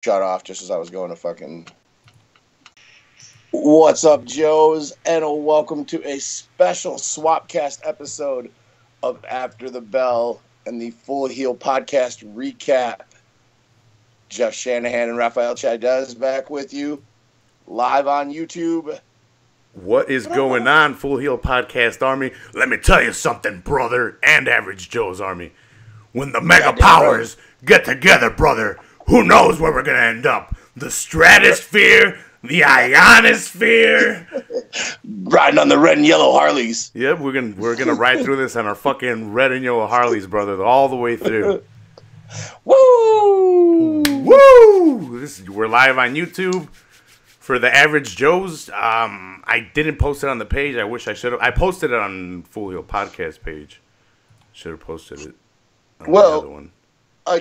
shut off just as I was going to fucking... What's up, Joes? And welcome to a special SwapCast episode of After the Bell and the Full Heel Podcast recap. Jeff Shanahan and Rafael Chaidez back with you, live on YouTube. What is going on, Full Heel Podcast Army? Let me tell you something, brother, and Average Joe's Army. When the mega powers get together, brother, who knows where we're going to end up? The stratosphere, the ionosphere. Riding on the red and yellow Harleys. Yep, we're gonna ride through this on our fucking red and yellow Harleys, brother, all the way through. Woo! Woo! We're live on YouTube. For the Average Joes, I didn't post it on the page. I wish I should have. I posted it on Full Heel Podcast page. Should have posted it on the other one. I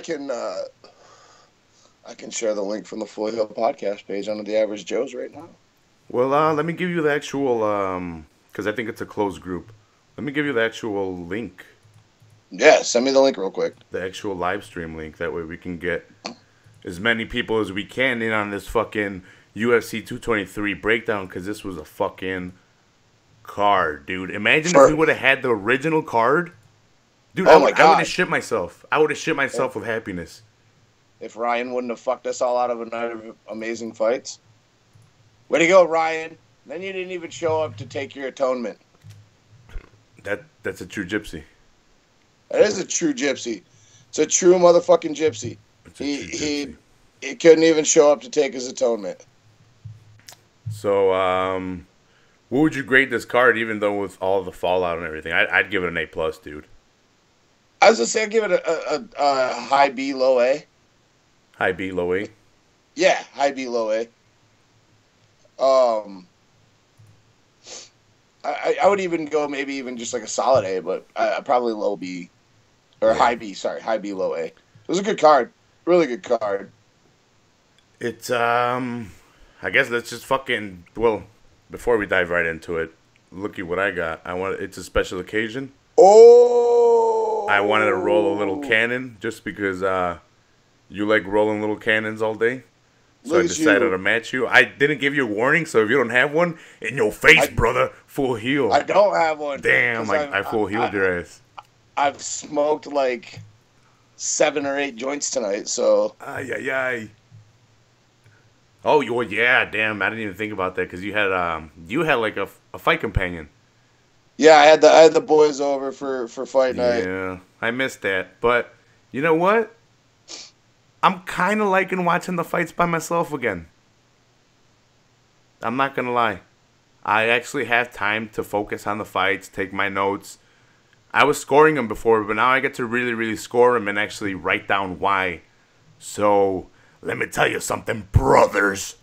can share the link from the Full Heel Podcast page onto the Average Joes right now. Well, let me give you the actual, because I think it's a closed group. Let me give you the actual link. Yeah, send me the link real quick. The actual live stream link. That way we can get as many people as we can in on this fucking UFC 223 breakdown, because this was a fucking card, dude. Imagine if we would have had the original card. Dude, I would have shit myself. I would have shit myself with happiness. If Ryan wouldn't have fucked us all out of a night of amazing fights. Way to go, Ryan. Then you didn't even show up to take your atonement. That's a true gypsy. That is a true gypsy. It's a true motherfucking gypsy. He couldn't even show up to take his atonement. So, what would you grade this card, even though with all the fallout and everything? I'd give it an A+, dude. I was going to say I'd give it a high B, low A. High B, low A? Yeah, high B, low A. I would even go maybe even just like a solid A, but probably low B. Or high B, sorry. High B, low A. It was a good card. Really good card. It's, I guess let's just fucking, well, before we dive right into it, looky what I got. It's a special occasion. Oh! I wanted to roll a little cannon just because you like rolling little cannons all day. So I decided to match you. I didn't give you a warning, so if you don't have one, in your face, brother, full heel. I don't have one. Damn, I full healed your ass. I've smoked like 7 or 8 joints tonight, so. Ay. Oh, yeah, damn! I didn't even think about that because you had like a fight companion. Yeah, I had the boys over for fight night. Yeah, I missed that, but you know what? I'm kind of liking watching the fights by myself again. I'm not gonna lie, I actually have time to focus on the fights, take my notes. I was scoring them before, but now I get to really, really score them and actually write down why. So. Let me tell you something, brothers.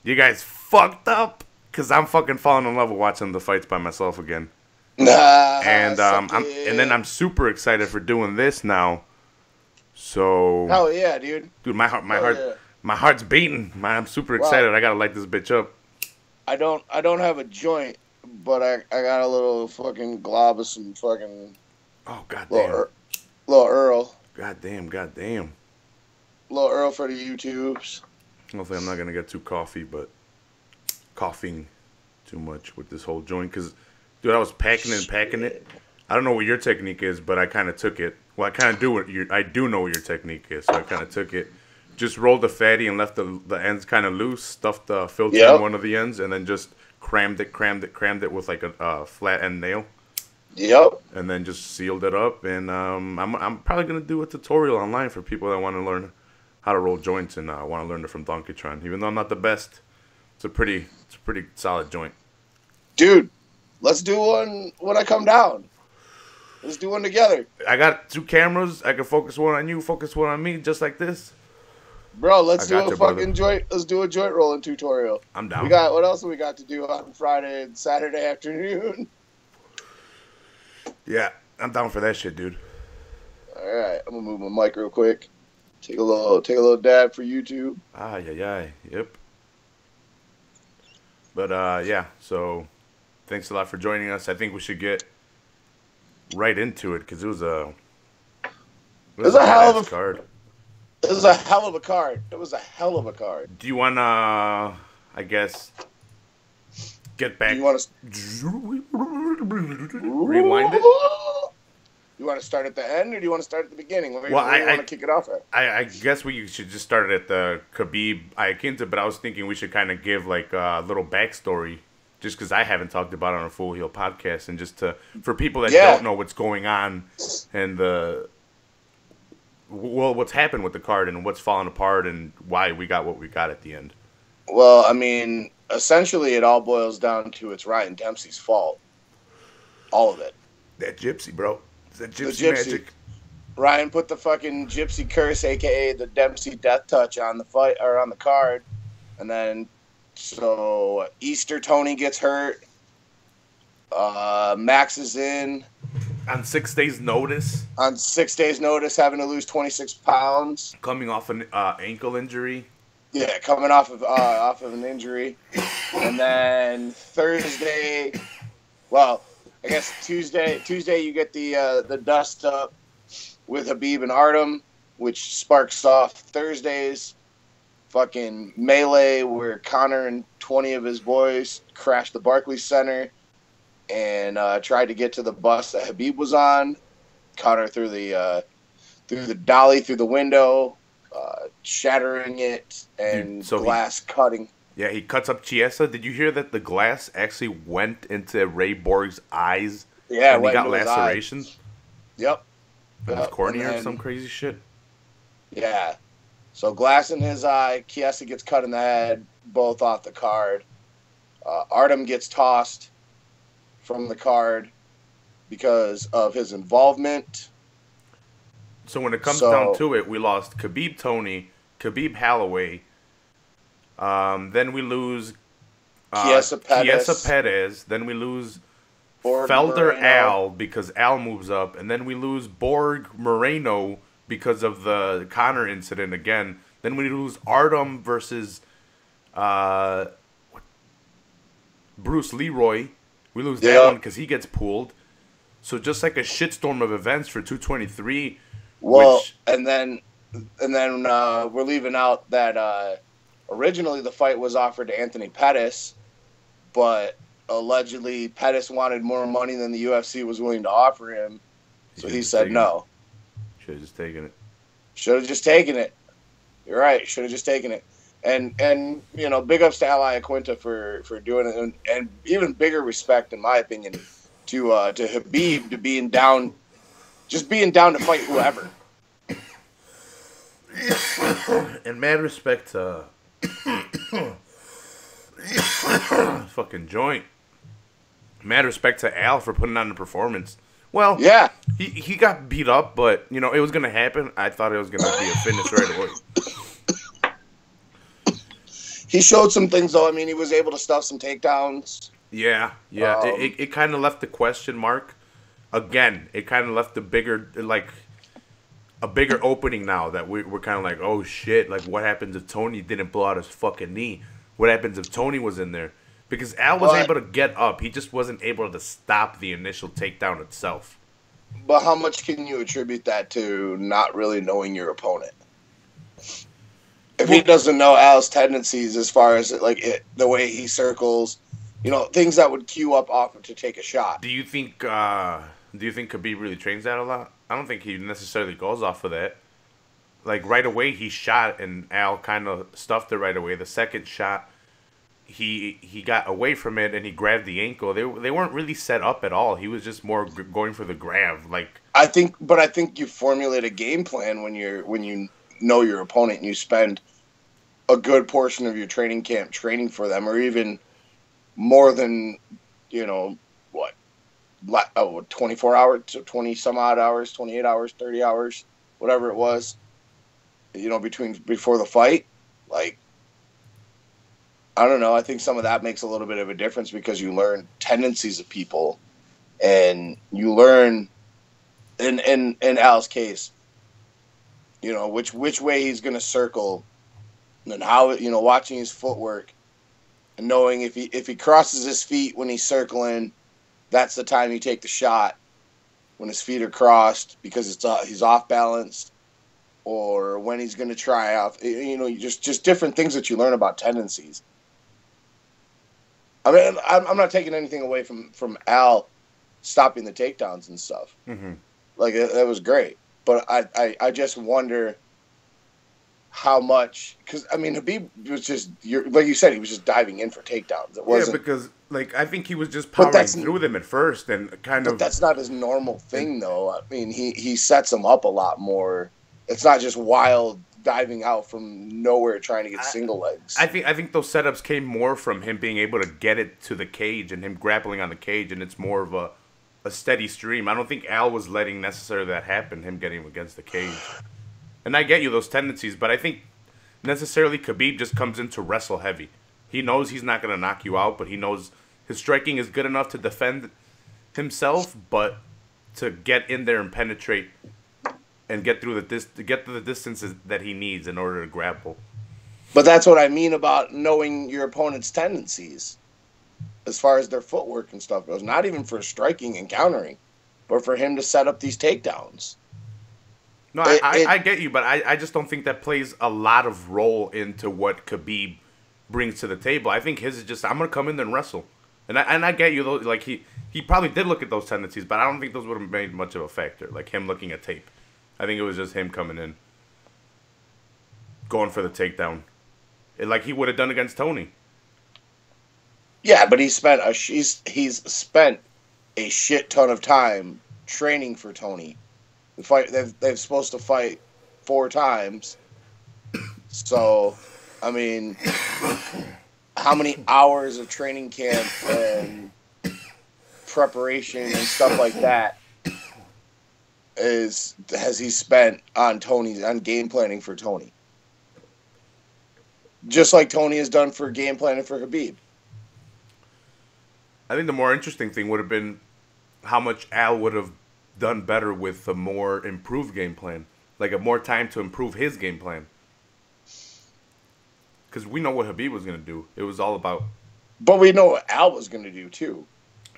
You guys fucked up, because I'm fucking falling in love with watching the fights by myself again. And then I'm super excited for doing this now. So hell yeah, dude. Dude, my heart's beating. I'm super excited. I gotta light this bitch up. I don't have a joint, but I got a little fucking glob of some fucking goddamn. Little Earl. Goddamn. Little Earl for the YouTubes. Hopefully I'm not going to get too coughing too much with this whole joint. Because, dude, I was packing it. I don't know what your technique is, but I kind of took it. Well, I kind of do I do know what your technique is, so I kind of took it. Just rolled the fatty and left the ends kind of loose. Stuffed the filter in one of the ends, and then just crammed it with like a flat end nail. Yep. And then just sealed it up. And I'm probably going to do a tutorial online for people that want to learn how to roll joints and want to learn it from Donkeytron. Even though I'm not the best, it's a pretty solid joint. Dude, let's do one when I come down. Let's do one together. I got 2 cameras. I can focus one on you, focus one on me, just like this. Bro, let's do a fucking joint. Let's do a joint rolling tutorial. I'm down. What else do we got to do on Friday and Saturday afternoon? Yeah, I'm down for that shit, dude. All right, I'm gonna move my mic real quick. Take a little dab for YouTube. Yep. But yeah, so thanks a lot for joining us. I think we should get right into it because it was a hell of a card. It was a hell of a card. It was a hell of a card. Do you want to, I guess, get back? Do you want to rewind it? You want to start at the end, or do you want to start at the beginning? Where do you want to kick it off at? I guess we should just start at the Khabib Iaquinta, but I was thinking we should kind of give like a little backstory, just because I haven't talked about it on a Full Heel podcast, and just for people that don't know what's going on and what's happened with the card and what's fallen apart and why we got what we got at the end. Well, I mean, essentially it all boils down to it's Ryan Dempsey's fault. All of it. That gypsy, bro. It's that gypsy magic. Ryan put the fucking gypsy curse, aka the Dempsey death touch, on the fight or on the card, and then so Easter Tony gets hurt. Max is in on 6 days' notice. On 6 days' notice, having to lose 26 pounds, coming off an ankle injury. Yeah, coming off of an injury, and then Thursday. Well, I guess Tuesday you get the dust up with Khabib and Artem, which sparks off Thursday's fucking melee where Conor and 20 of his boys crashed the Barclays Center and tried to get to the bus that Khabib was on. Conor through the dolly through the window, shattering it, and glass cutting. Yeah, he cuts up Chiesa. Did you hear that the glass actually went into Ray Borg's eyes? Yeah, and he got lacerations? Yep. On his cornea or some crazy shit? Yeah. So glass in his eye, Chiesa gets cut in the head, both off the card. Artem gets tossed from the card because of his involvement. So when it comes down to it, we lost Khabib Tony, Khabib Holloway. Then we lose Chiesa Perez. Then we lose Felder Moreno. Al because Al moves up. And then we lose Borg Moreno because of the Conor incident again. Then we lose Artem versus Bruce Leroy. We lose that one because he gets pulled. So just like a shitstorm of events for 223. Well, and then we're leaving out that originally the fight was offered to Anthony Pettis, but allegedly Pettis wanted more money than the UFC was willing to offer him, so he said no. Should have just taken it. Should have just taken it. You're right. Should have just taken it. And you know, big ups to Iaquinta for doing it, and even bigger respect, in my opinion, to Khabib to being down to fight whoever. And mad respect to fucking joint. Mad respect to Al for putting on the performance. Well, yeah, he got beat up, but you know it was gonna happen. I thought it was gonna be a finish right away. He showed some things though. I mean, he was able to stuff some takedowns. Yeah. It kind of left the question mark. Again, it kind of left a bigger opening now that we're kind of like, oh shit, like what happens if Tony didn't blow out his fucking knee? What happens if Tony was in there? Because Al was able to get up. He just wasn't able to stop the initial takedown itself. But how much can you attribute that to not really knowing your opponent? If he doesn't know Al's tendencies as far as the way he circles, you know, things that would cue up often to take a shot. Do you think Khabib really trains that a lot? I don't think he necessarily goes off of that. Like right away he shot and Al kind of stuffed it right away. The second shot, he got away from it and he grabbed the ankle. They weren't really set up at all. He was just more going for the grab. I think you formulate a game plan when you know your opponent and you spend a good portion of your training camp training for them, or even more than 24 hours, 20 some odd hours, 28 hours, 30 hours, whatever it was, before the fight. Like, I don't know. I think some of that makes a little bit of a difference because you learn tendencies of people, and you learn in Al's case, which way he's going to circle, and how, watching his footwork and knowing if he crosses his feet when he's circling, that's the time you take the shot, when his feet are crossed, because he's off balance. or when he's going to try out. You know, just different things that you learn about tendencies. I mean, I'm not taking anything away from Al stopping the takedowns and stuff. Mm-hmm. Like, that was great. But I just wonder how much, because I mean, Khabib was just, like you said, he was just diving in for takedowns. It wasn't, because like I think he was just powering through them at first and kind of. But that's not his normal thing, though. I mean, he sets them up a lot more. It's not just wild diving out from nowhere trying to get single legs. I think those setups came more from him being able to get it to the cage and him grappling on the cage, and it's more of a steady stream. I don't think Al was letting necessarily that happen, him getting against the cage. And I get you those tendencies, but I think necessarily Khabib just comes in to wrestle heavy. He knows he's not going to knock you out, but he knows his striking is good enough to defend himself, but to get in there and penetrate and get through the distances that he needs in order to grapple. But that's what I mean about knowing your opponent's tendencies, as far as their footwork and stuff goes. Not even for striking and countering, but for him to set up these takedowns. No, I get you, but I just don't think that plays a lot of role into what Khabib brings to the table. I think his is just, I'm going to come in there and wrestle. And I get you, though, like he probably did look at those tendencies, but I don't think those would have made much of a factor, like him looking at tape. I think it was just him coming in, going for the takedown, like he would have done against Tony. Yeah, but he's spent a shit ton of time training for Tony. They're supposed to fight 4 times. So, I mean, how many hours of training camp and preparation and stuff like that has he spent on game planning for Tony? Just like Tony has done for game planning for Khabib. I think the more interesting thing would have been how much Al would have done better with a more improved game plan, like a more time to improve his game plan. Because we know what Khabib was going to do. It was all about. But we know what Al was going to do too.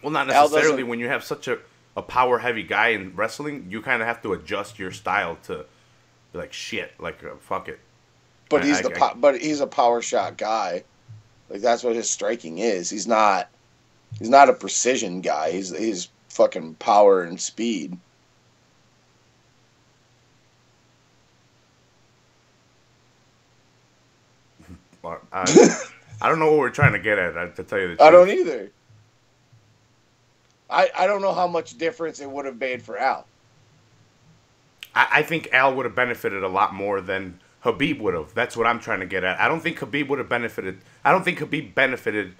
Well, not necessarily. When you have such a power heavy guy in wrestling, you kind of have to adjust your style to be like shit, like fuck it. But he's a power shot guy. Like that's what his striking is. He's not a precision guy. He's fucking power and speed. I don't know what we're trying to get at, to tell you the truth. I don't either. I don't know how much difference it would have made for Al. I think Al would have benefited a lot more than Khabib would have. That's what I'm trying to get at. I don't think Khabib would have benefited. I don't think Khabib benefited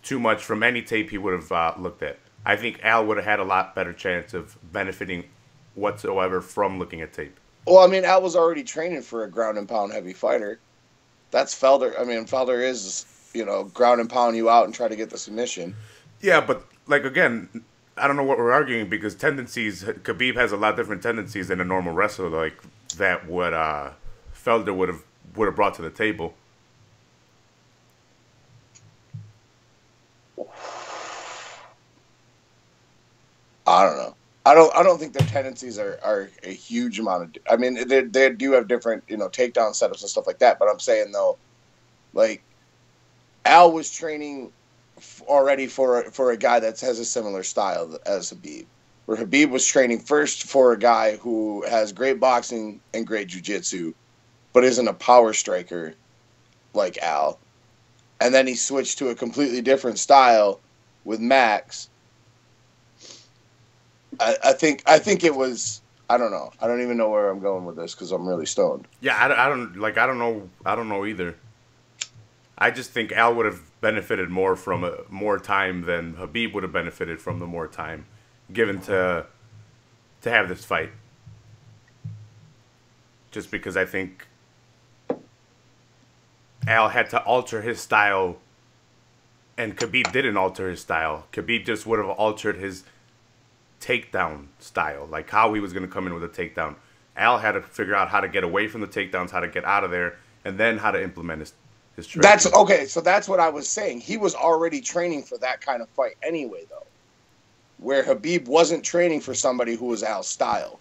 too much from any tape he would have looked at. I think Al would have had a lot better chance of benefiting whatsoever from looking at tape. Well, I mean, Al was already training for a ground and pound heavy fighter. That's Felder. I mean, Felder is, ground and pound you out and try to get the submission. Yeah, but, like, again, I don't know what we're arguing because Khabib has a lot different tendencies than a normal wrestler, like that what Felder would have brought to the table. I don't know. I don't think their tendencies are a huge amount of. I mean, they do have different takedown setups and stuff like that. But I'm saying though, like Al was training already for a guy that has a similar style as Khabib, where Khabib was training first for a guy who has great boxing and great jiu-jitsu, but isn't a power striker like Al, and then he switched to a completely different style with Max. I think it was. I don't know. I don't even know where I'm going with this because I'm really stoned. Yeah, I don't know either. I just think Al would have benefited more from more time than Khabib would have benefited from the more time given to have this fight. Just because I think Al had to alter his style, and Khabib didn't alter his style. Khabib just would have altered his takedown style, like how he was going to come in with a takedown. Al had to figure out how to get away from the takedowns, how to get out of there, and then how to implement his training. That's okay. So that's what I was saying. He was already training for that kind of fight anyway, though, where Khabib wasn't training for somebody who was Al's style.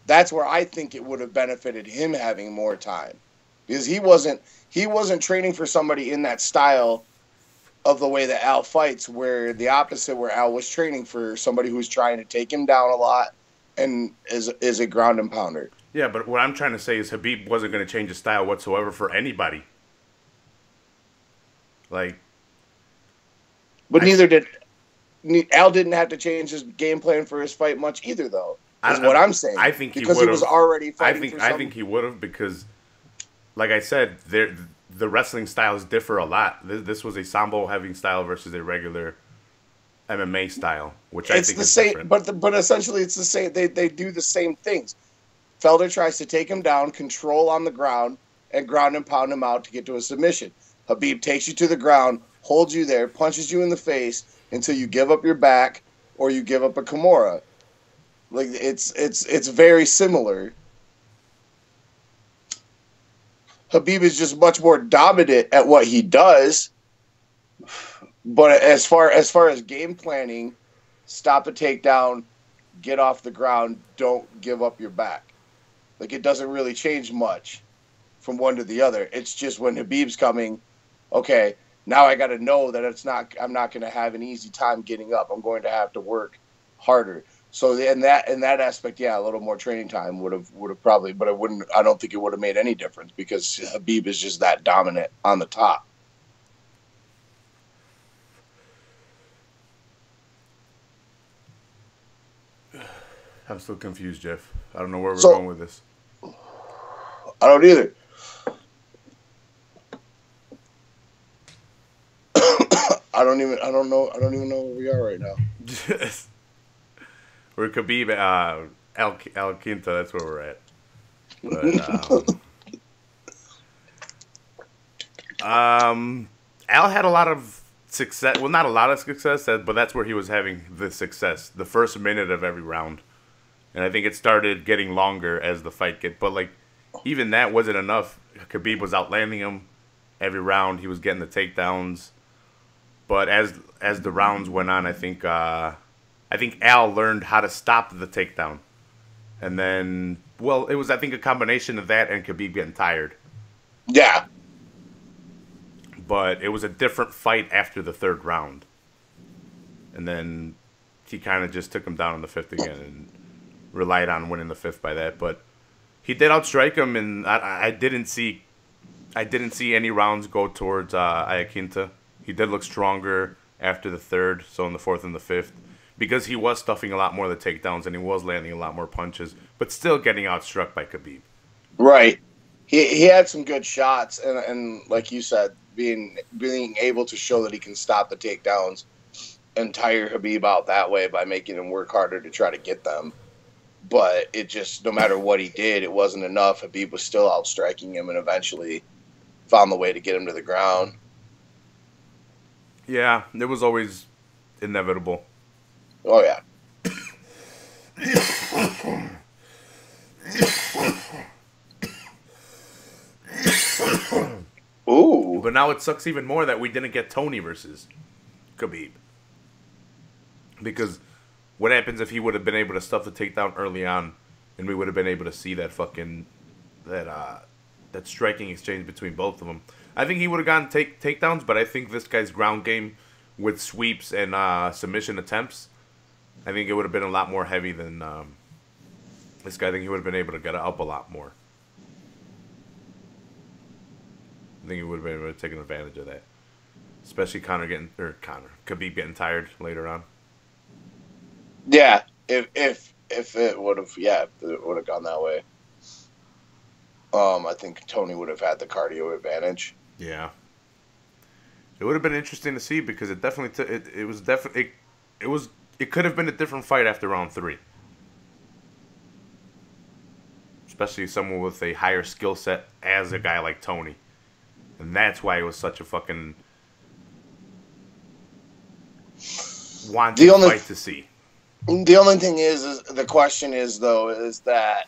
That's where I think it would have benefited him having more time, because he wasn't training for somebody in that style of the way that Al fights, where the opposite, where Al was training for somebody who's trying to take him down a lot and is a ground and pounder. Yeah, but what I'm trying to say is Khabib wasn't going to change his style whatsoever for anybody. Like, but neither did Al. Didn't have to change his game plan for his fight much either, though. Is what I'm saying. I think because he was already fighting. I think he would have, because, like I said, the wrestling styles differ a lot. This was a sambo heavy style versus a regular MMA style, which I think is different. But essentially it's the same. They do the same things. Felder tries to take him down, control on the ground, and ground and pound him out to get to a submission. Khabib takes you to the ground, holds you there, punches you in the face until you give up your back or you give up a Kimura. Like, it's very similar. Khabib is just much more dominant at what he does. But as far as game planning, stop a takedown, get off the ground, don't give up your back. Like, it doesn't really change much from one to the other. It's just when Khabib's coming, okay, now I got to know that I'm not going to have an easy time getting up. I'm going to have to work harder. So in that aspect, yeah, a little more training time would have probably, but I don't think it would have made any difference, because Khabib is just that dominant on the top. I'm still confused, Jeff. I don't know where we're going with this. I don't either. I don't even know where we are right now. We're Khabib, Iaquinta, that's where we're at. But, Al had a lot of success. Well, not a lot of success, but that's where he was having the success. The first minute of every round. And I think it started getting longer as the fight but like, even that wasn't enough. Khabib was outlanding him every round. He was getting the takedowns. But as the rounds went on, I think Al learned how to stop the takedown. And then, well, it was, I think, a combination of that and Khabib getting tired. Yeah. But it was a different fight after the third round. And then he kind of just took him down in the fifth again and relied on winning the fifth by that. But he did outstrike him, and I didn't see any rounds go towards Iaquinta. He did look stronger after the third, so in the fourth and the fifth, because he was stuffing a lot more of the takedowns and he was landing a lot more punches, but still getting outstruck by Khabib. Right. He had some good shots, and like you said, being able to show that he can stop the takedowns and tire Khabib out that way by making him work harder to try to get them. But it just, no matter what he did, it wasn't enough. Khabib was still outstriking him and eventually found the way to get him to the ground. Yeah, it was always inevitable. Oh, yeah. Ooh. But now it sucks even more that we didn't get Tony versus Khabib. Because what happens if he would have been able to stuff the takedown early on, and we would have been able to see that that striking exchange between both of them? I think he would have gotten takedowns, but I think this guy's ground game with sweeps and submission attempts, I think it would have been a lot more heavy than this guy. I think he would have been able to get up a lot more. I think he would have been able to take advantage of that, especially Khabib getting tired later on. Yeah, if it would have gone that way. I think Tony would have had the cardio advantage. Yeah, it would have been interesting to see, because it definitely it could have been a different fight after round 3, especially someone with a higher skill set as a guy like Tony, and that's why it was such a fucking wanting fight to see. The only thing is the question is that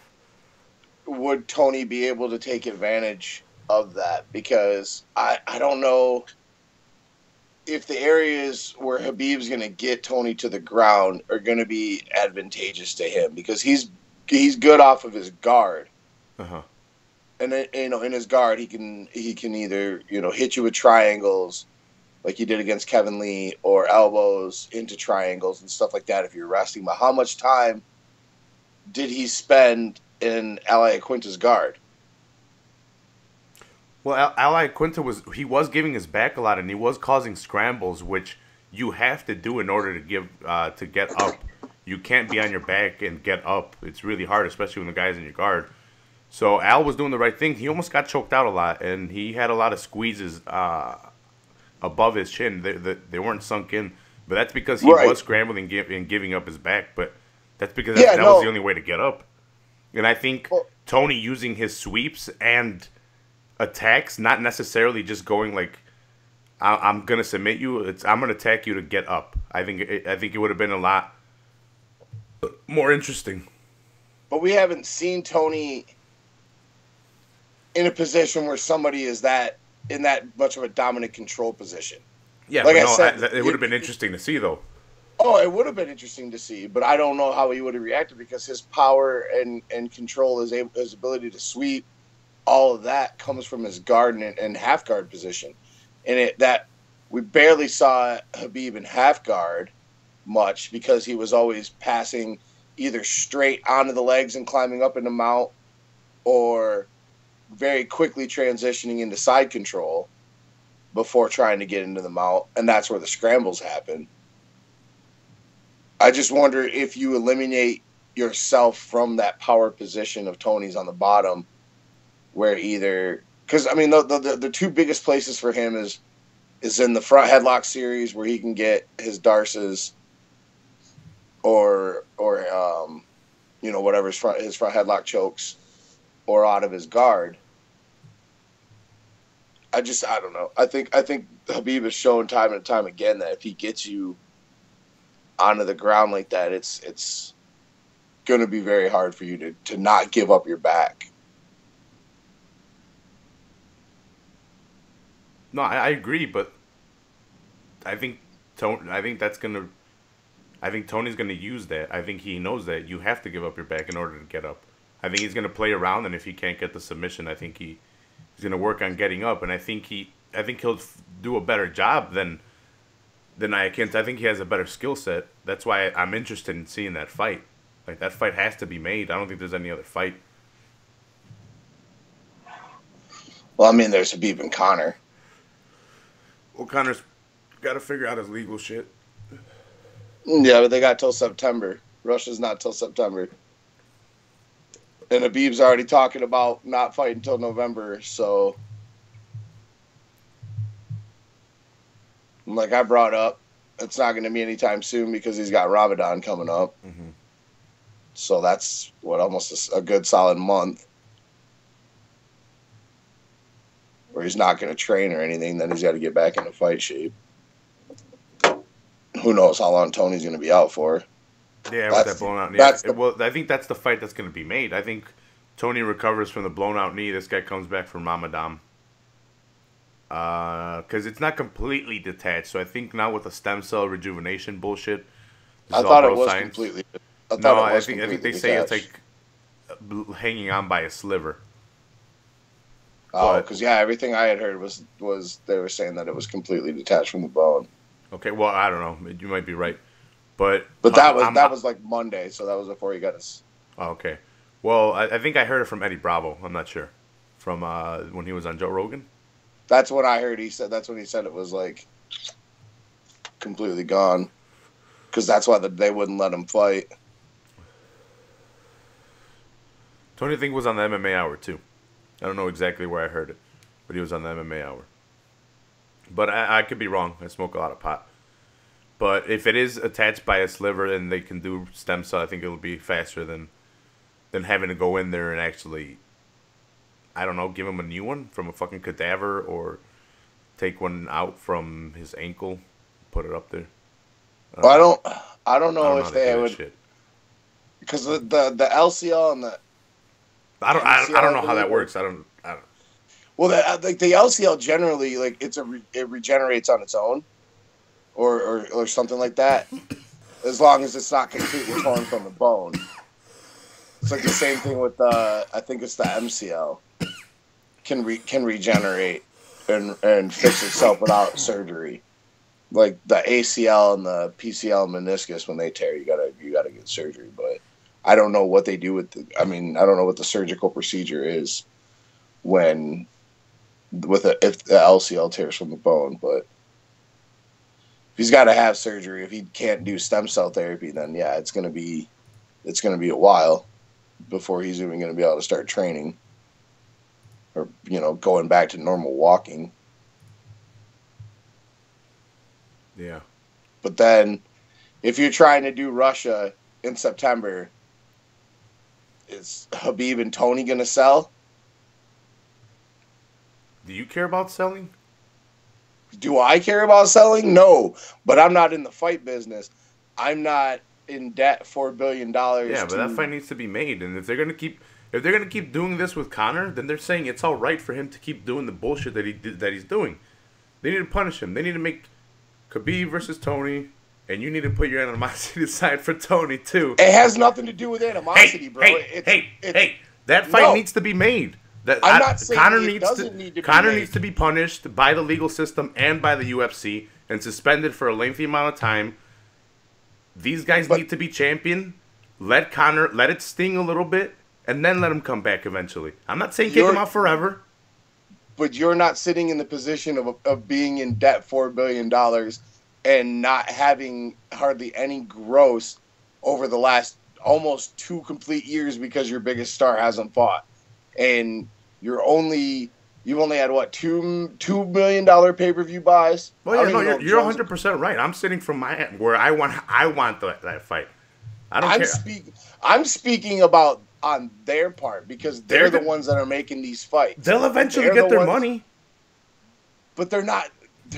would Tony be able to take advantage of that? Because I don't know if the areas where Khabib's going to get Tony to the ground are going to be advantageous to him, because he's he's good off of his guard. Uh-huh. And then, in his guard, he can either hit you with triangles, like he did against Kevin Lee, or elbows into triangles and stuff like that if you're resting. But how much time did he spend in Iaquinta's guard? Well, Iaquinta was giving his back a lot, and he was causing scrambles, which you have to do in order to get up. You can't be on your back and get up. It's really hard, especially when the guy's in your guard. So Al was doing the right thing. He almost got choked out a lot, and he had a lot of squeezes above his chin. They weren't sunk in, but that's because he was scrambling and giving up his back. But that's because that was the only way to get up. And I think Tony using his sweeps and attacks, not necessarily just going like, I'm gonna submit you. I'm gonna attack you to get up. I think it would have been a lot more interesting. But we haven't seen Tony in a position where somebody is in that much of a dominant control position. Yeah, like I said, it would have been interesting to see, though. Oh, it would have been interesting to see, but I don't know how he would have reacted because his power and control, his ability to sweep, all of that comes from his guard and half guard position. And that we barely saw Khabib in half guard much because he was always passing either straight onto the legs and climbing up in the mount, or very quickly transitioning into side control before trying to get into the mount, and that's where the scrambles happen. I just wonder if you eliminate yourself from that power position of Tony's on the bottom, where either because the two biggest places for him is in the front headlock series where he can get his darces or whatever his front headlock chokes, or out of his guard. I don't know. I think Khabib has shown time and time again that if he gets you onto the ground like that, it's going to be very hard for you to not give up your back. No, I agree, but I think Tony's going to use that. I think he knows that you have to give up your back in order to get up. I think he's going to play around, and if he can't get the submission, I think he's going to work on getting up, and I think he'll do a better job than Iaquinta. I think he has a better skill set. That's why I'm interested in seeing that fight. Like, that fight has to be made. I don't think there's any other fight. Well, there's Khabib and Conor. Well, Conor's got to figure out his legal shit. Yeah, but they got till September. Russia's not till September. And Khabib's already talking about not fighting until November, so like I brought up, it's not going to be anytime soon because he's got Ramadan coming up. Mm-hmm. So that's almost a good solid month where he's not going to train or anything. Then he's got to get back into fight shape. Who knows how long Tony's going to be out for? Yeah, with that blown out knee. Well, I think that's the fight that's going to be made. I think Tony recovers from the blown out knee. This guy comes back from Ramadan. Because it's not completely detached. So I think now with the stem cell rejuvenation bullshit. I thought it was completely. I think they say it's like hanging on by a sliver. Oh, because everything I had heard was they were saying that it was completely detached from the bone. Okay, well I don't know. You might be right. But that was like Monday, so that was before he got his. Oh, okay. Well, I think I heard it from Eddie Bravo. I'm not sure. From when he was on Joe Rogan. That's what I heard. That's when he said it was like completely gone. Because that's why they wouldn't let him fight. Tony, I think, was on the MMA Hour too. I don't know exactly where I heard it, but he was on the MMA Hour. But I could be wrong. I smoke a lot of pot. But if it is attached by a sliver and they can do stem cell, I think it'll be faster than having to go in there and actually, I don't know, give him a new one from a fucking cadaver or take one out from his ankle, put it up there. I don't know if they would, shit. Because the LCL and the I don't know how that works. I don't. Well, the LCL generally it regenerates on its own. Or something like that, as long as it's not completely torn from the bone. It's like the same thing with the, I think it's the MCL, can regenerate and fix itself without surgery. Like the ACL and the PCL meniscus, when they tear, you gotta get surgery. But I don't know what they do with I don't know what the surgical procedure is if the LCL tears from the bone. But if he's got to have surgery, if he can't do stem cell therapy, then yeah, it's gonna be a while before he's even going to be able to start training or, going back to normal walking. Yeah. But then if you're trying to do Russia in September, is Khabib and Tony going to sell? Do you care about selling? Do I care about selling? No, but I'm not in the fight business. I'm not in debt $4 billion. Yeah, but that fight needs to be made, and if they're gonna keep doing this with Conor, then they're saying it's all right for him to keep doing the bullshit that he's doing. They need to punish him. They need to make Khabib versus Tony, and you need to put your animosity aside for Tony too. It has nothing to do with animosity, bro. Hey, that fight needs to be made. I'm not saying Conor needs to be punished by the legal system and by the UFC and suspended for a lengthy amount of time. These guys need to be champion. Let it sting a little bit, and then let him come back eventually. I'm not saying kick him out forever. But you're not sitting in the position of being in debt $4 billion and not having hardly any gross over the last almost 2 complete years because your biggest star hasn't fought. And you've only had what, $2 million pay-per-view buys? Well, yeah, no, you're 100% right. I'm sitting from my end where I want that fight. I don't care. I'm speaking about on their part because they're the ones that are making these fights. They'll eventually get their money, but they're not.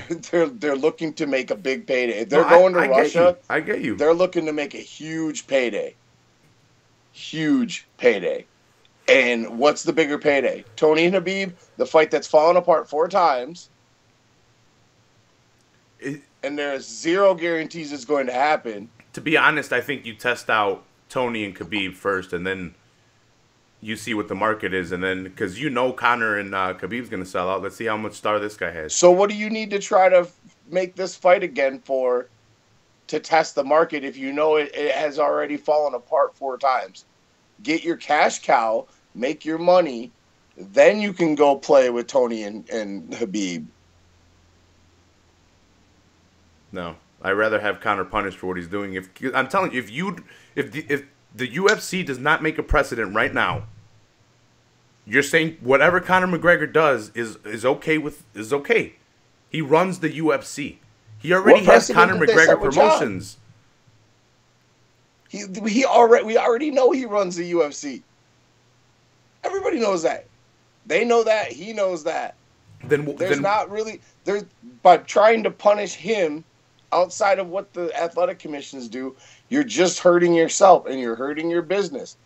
They're looking to make a big payday. If they're going to Russia, I get you. They're looking to make a huge payday. Huge payday. And what's the bigger payday? Tony and Khabib, the fight that's fallen apart 4 times. And there's 0 guarantees it's going to happen. To be honest, I think you test out Tony and Khabib first, and then you see what the market is. And then, because Conor and Khabib's going to sell out. Let's see how much star this guy has. So what do you need to try to make this fight again to test the market if it has already fallen apart 4 times? Get your cash cow, make your money, then you can go play with Tony and Khabib. No, I'd rather have Conor punished for what he's doing. I'm telling you, if the UFC does not make a precedent right now, you're saying whatever Conor McGregor does is okay. He runs the UFC. He already has Conor McGregor Promotions. We already know he runs the UFC. Everybody knows that. They know that. He knows that. By trying to punish him outside of what the athletic commissions do, you're just hurting yourself and you're hurting your business.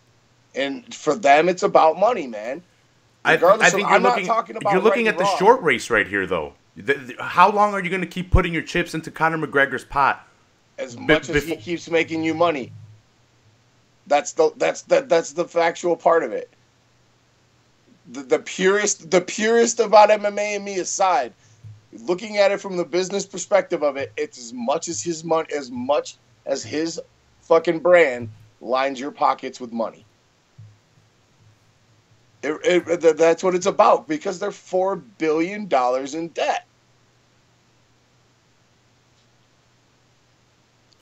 And for them, it's about money, man. I think you're looking at the short race right here, though. How long are you going to keep putting your chips into Conor McGregor's pot? As much as he keeps making you money. That's the factual part of it. The purist about MMA and me aside, looking at it from the business perspective of it, it's as much as his fucking brand lines your pockets with money. That's what it's about, because they're $4 billion in debt.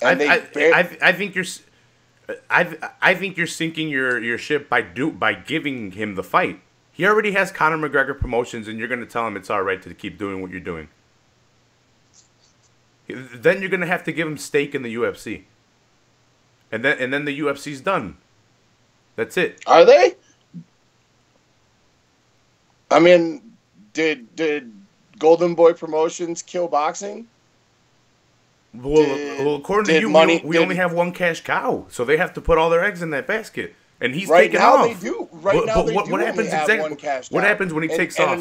And I think you're sinking your ship by giving him the fight. He already has Conor McGregor Promotions, and you're going to tell him it's all right to keep doing what you're doing. Then you're going to have to give him stake in the UFC, and then the UFC's done. That's it. Are they? I mean, did Golden Boy Promotions kill boxing? Well, according to you, we only have one cash cow, so they have to put all their eggs in that basket. And he's taking off. What happens exactly? One cash what happens when he takes off?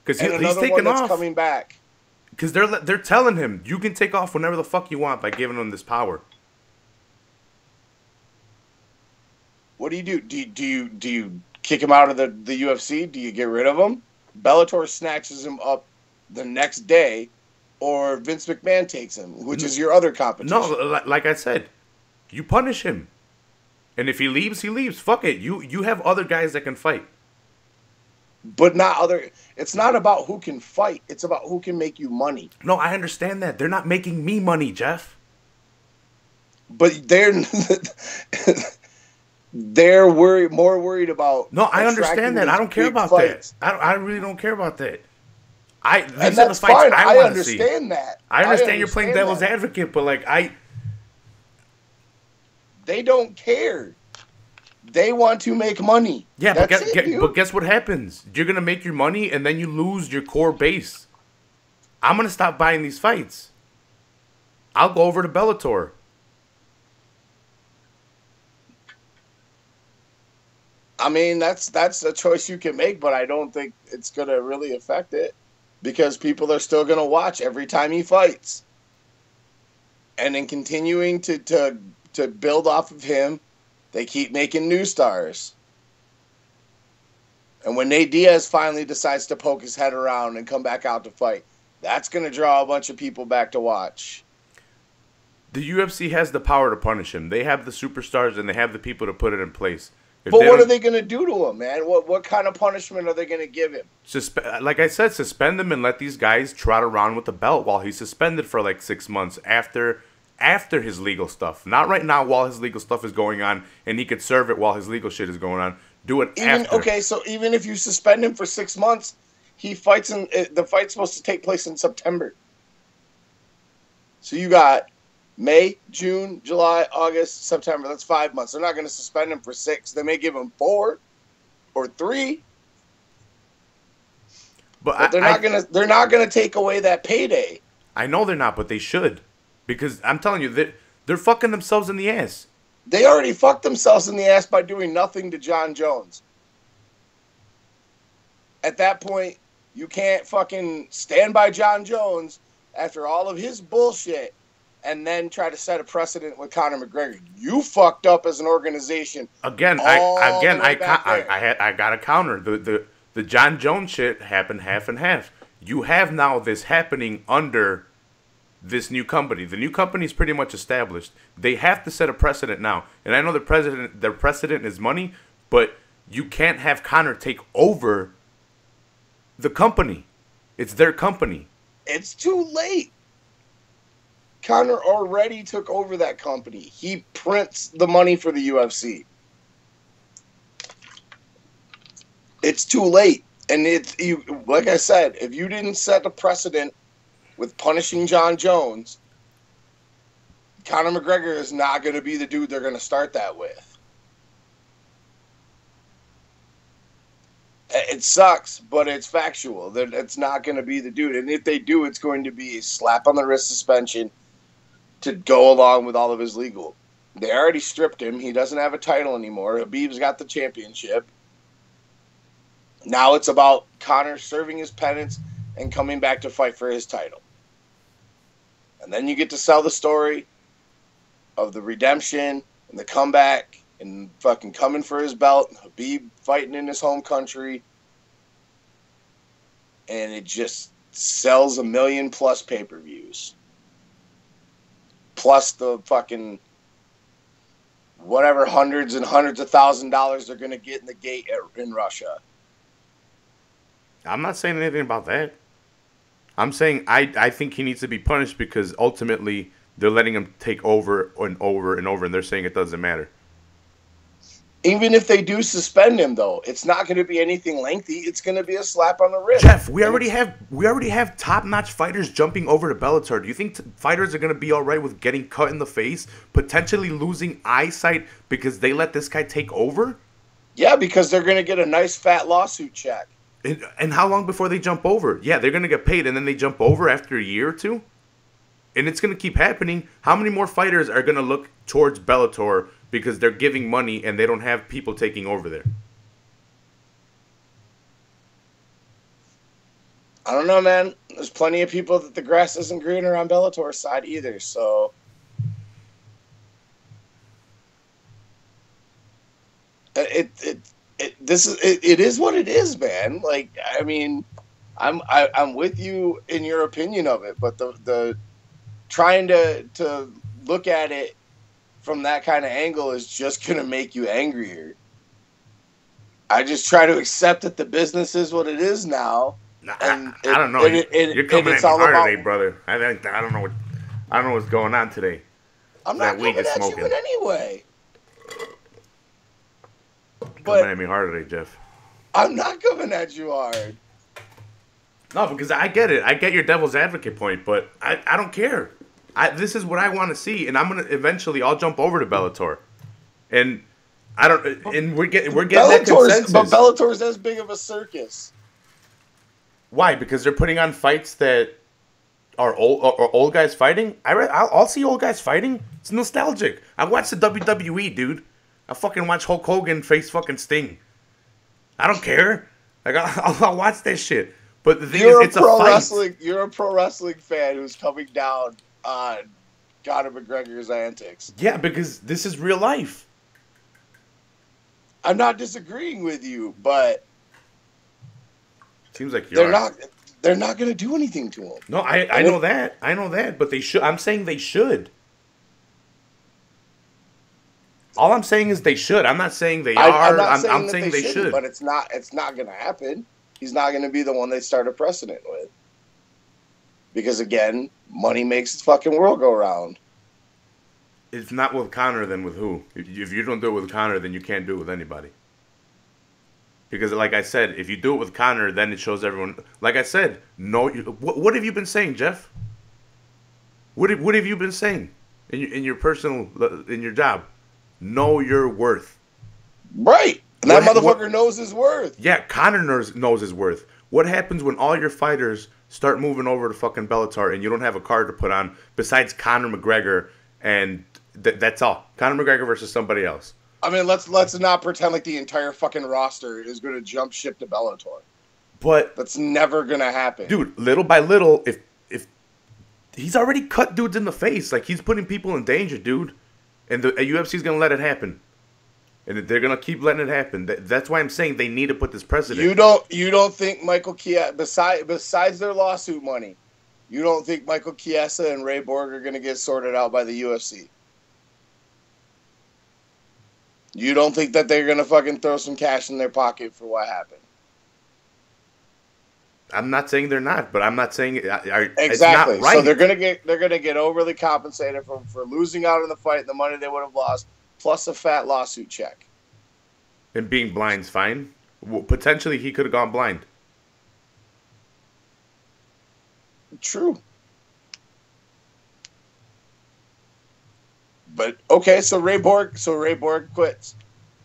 Because he's taking off. Coming back. Because they're telling him you can take off whenever the fuck you want by giving him this power. What do you do? Do you kick him out of the UFC? Do you get rid of him? Bellator snatches him up the next day, or Vince McMahon takes him, which is your other competition. No, like I said, you punish him. And if he leaves, he leaves. Fuck it. You have other guys that can fight. But not other. It's not about who can fight. It's about who can make you money. No, I understand that. They're not making me money, Jeff. But they're more worried about. No, I understand that. I don't care about fights. that. I really don't care about that. And that's fine. I understand that. I understand you're playing devil's advocate, but like they don't care. They want to make money. Yeah, but guess what happens? You're gonna make your money, and then you lose your core base. I'm gonna stop buying these fights. I'll go over to Bellator. I mean, that's a choice you can make, but I don't think it's going to really affect it because people are still going to watch every time he fights. And in continuing to build off of him, they keep making new stars. And when Nate Diaz finally decides to poke his head around and come back out to fight, that's going to draw a bunch of people back to watch. The UFC has the power to punish him. They have the superstars and they have the people to put it in place. But what are they going to do to him, man? What kind of punishment are they going to give him? Like I said, suspend him and let these guys trot around with the belt while he's suspended for like 6 months after his legal stuff. Not right now while his legal stuff is going on, and he could serve it while his legal shit is going on. Do it after. Okay, so even if you suspend him for 6 months, he fights the fight's supposed to take place in September. So you got May, June, July, August, September. That's 5 months. They're not going to suspend him for 6. They may give him 4 or 3. But they're not going to take away that payday. I know they're not, but they should, because I'm telling you they're fucking themselves in the ass. They already fucked themselves in the ass by doing nothing to Jon Jones. At that point, you can't fucking stand by Jon Jones after all of his bullshit and then try to set a precedent with Conor McGregor. You fucked up as an organization. I got a counter. The Jon Jones shit happened half and half. You have now this happening under this new company. The new company is pretty much established. They have to set a precedent now. And I know their precedent is money, but you can't have Conor take over the company. It's their company. It's too late. Conor already took over that company. He prints the money for the UFC. It's too late. And like I said, if you didn't set a precedent with punishing Jon Jones, Conor McGregor is not going to be the dude they're going to start that with. It sucks, but it's factual. It's not going to be the dude. And if they do, it's going to be a slap on the wrist suspension to go along with all of his legal. They already stripped him. He doesn't have a title anymore. Khabib's got the championship. Now it's about Conor serving his penance and coming back to fight for his title. And then you get to sell the story of the redemption and the comeback and fucking coming for his belt. Khabib fighting in his home country. And it just sells 1 million+ pay-per-views. Plus the fucking whatever hundreds and hundreds of $1,000s they're going to get in the gate in Russia. I'm not saying anything about that. I'm saying I think he needs to be punished because ultimately they're letting him take over and over and over, and they're saying it doesn't matter. Even if they do suspend him, though, it's not going to be anything lengthy. It's going to be a slap on the wrist. Jeff, we already have top-notch fighters jumping over to Bellator. Do you think fighters are going to be all right with getting cut in the face, potentially losing eyesight because they let this guy take over? Yeah, because they're going to get a nice fat lawsuit check. And how long before they jump over? Yeah, they're going to get paid, and then they jump over after a year or two? And it's going to keep happening. How many more fighters are going to look towards Bellator because they're giving money and they don't have people taking over there? I don't know, man. There's plenty of people that the grass isn't greener on Bellator's side either, so It is what it is, man. Like, I mean, I'm with you in your opinion of it, but the trying to look at it from that kind of angle is just gonna make you angrier. I just try to accept that the business is what it is now. I don't know. You're coming at me hard today, brother. I don't know what's going on today. I'm not coming at you in any way. Coming at me hard today, Jeff. I'm not coming at you hard. No, because I get it. I get your devil's advocate point, but I don't care. This is what I want to see, and I'm gonna eventually. I'll jump over to Bellator, and I don't. And we're getting that consensus. But Bellator's as big of a circus. Why? Because they're putting on fights that are old guys fighting. I'll see old guys fighting. It's nostalgic. I watched the WWE, dude. I fucking watch Hulk Hogan face fucking Sting. I don't care. Like I'll watch that shit. But the thing is, it's a fight. You're a pro wrestling fan who's coming down on Conor McGregor's antics. Yeah, because this is real life. I'm not disagreeing with you, but seems like they're not going to do anything to him. No, I know that. I know that, but they should. I'm saying they should. All I'm saying is they should. I'm not saying they are. I'm saying they should. But it's not going to happen. He's not going to be the one they start a precedent with. Because, again, money makes the fucking world go round. It's not with Conor, then with who? If you don't do it with Conor, then you can't do it with anybody. Because, like I said, if you do it with Conor, then it shows everyone. Like I said, no. What have you been saying, Jeff? What have you been saying in your job? Know your worth. Right. And that motherfucker knows his worth. Yeah, Conor knows his worth. What happens when all your fighters start moving over to fucking Bellator and you don't have a card to put on besides Conor McGregor and that's all? Conor McGregor versus somebody else. I mean, let's not pretend like the entire fucking roster is going to jump ship to Bellator. But that's never going to happen. Dude, little by little, if he's already cut dudes in the face, like he's putting people in danger, dude. And the UFC's going to let it happen. And they're going to keep letting it happen. That's why I'm saying they need to put this precedent. You don't think Michael Chiesa, besides their lawsuit money, you don't think Michael Chiesa and Ray Borg are going to get sorted out by the UFC? You don't think that they're going to fucking throw some cash in their pocket for what happened? I'm not saying they're not, but I'm not saying exactly. It's not right. So they're gonna get overly compensated for losing out in the fight, the money they would have lost, plus a fat lawsuit check. And being blind's fine. Well, potentially, he could have gone blind. True. But okay, so Ray Borg quits.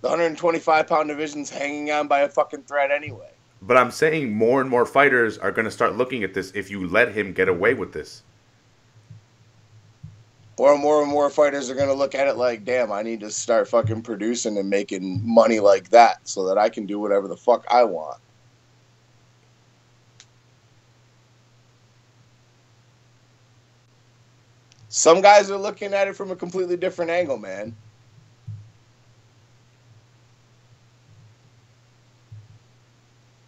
The 125-pound division's hanging on by a fucking thread anyway. But I'm saying more and more fighters are going to start looking at this if you let him get away with this. Or more and more fighters are going to look at it like, damn, I need to start fucking producing and making money like that so that I can do whatever the fuck I want. Some guys are looking at it from a completely different angle, man.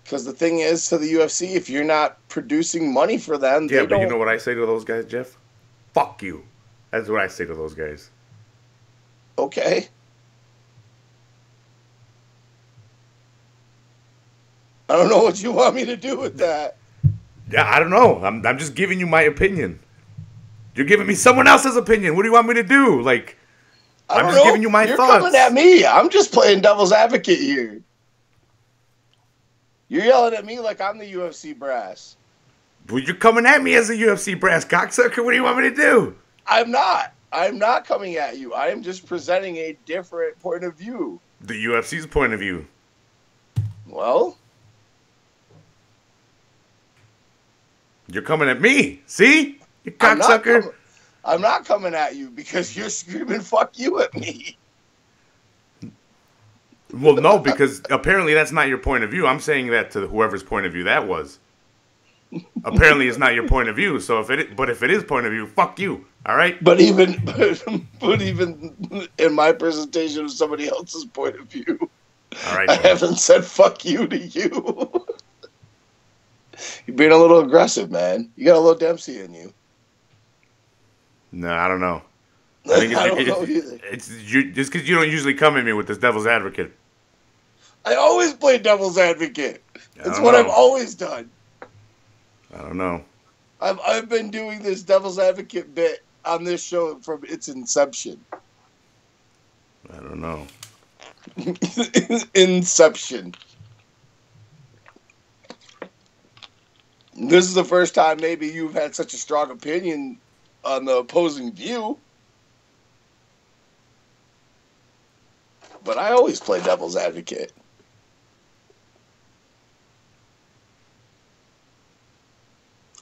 Because the thing is, to the UFC, if you're not producing money for them, yeah, but you know what I say to those guys, Jeff? Fuck you. That's what I say to those guys. Okay. I don't know what you want me to do with that. Yeah, I don't know. I'm just giving you my opinion. You're giving me someone else's opinion. What do you want me to do? Like, I'm just giving you my thoughts. You're coming at me. I'm just playing devil's advocate here. You're yelling at me like I'm the UFC brass. Well, you're coming at me as a UFC brass cocksucker. What do you want me to do? I'm not. I'm not coming at you. I am just presenting a different point of view. The UFC's point of view. Well? You're coming at me. See? You cocksucker. I'm not coming at you because you're screaming fuck you at me. Well, no, because apparently that's not your point of view. I'm saying that to whoever's point of view that was. Apparently it's not your point of view. So if it is point of view, fuck you. All right? But even in my presentation of somebody else's point of view, All right. I haven't said fuck you to you. You're being a little aggressive, man. You got a little Dempsey in you. No, I don't know. I think I don't know either. It's just because you don't usually come at me with this devil's advocate. I always play devil's advocate. It's what I've always done. I don't know. I've been doing this devil's advocate bit on this show from its inception. I don't know. Inception. This is the first time maybe you've had such a strong opinion on the opposing view. But I always play devil's advocate.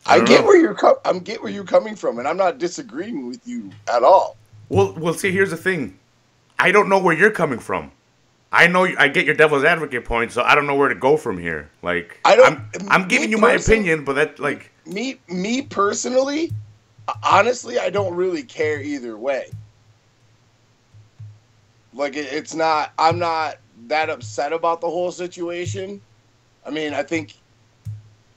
I get where you're coming from, and I'm not disagreeing with you at all. Well, see, here's the thing. I don't know where you're coming from. I know I get your devil's advocate point, so I don't know where to go from here. Like, I'm giving you my opinion, but that, like, me personally, honestly, I don't really care either way. Like, it's not. I'm not that upset about the whole situation. I mean, I think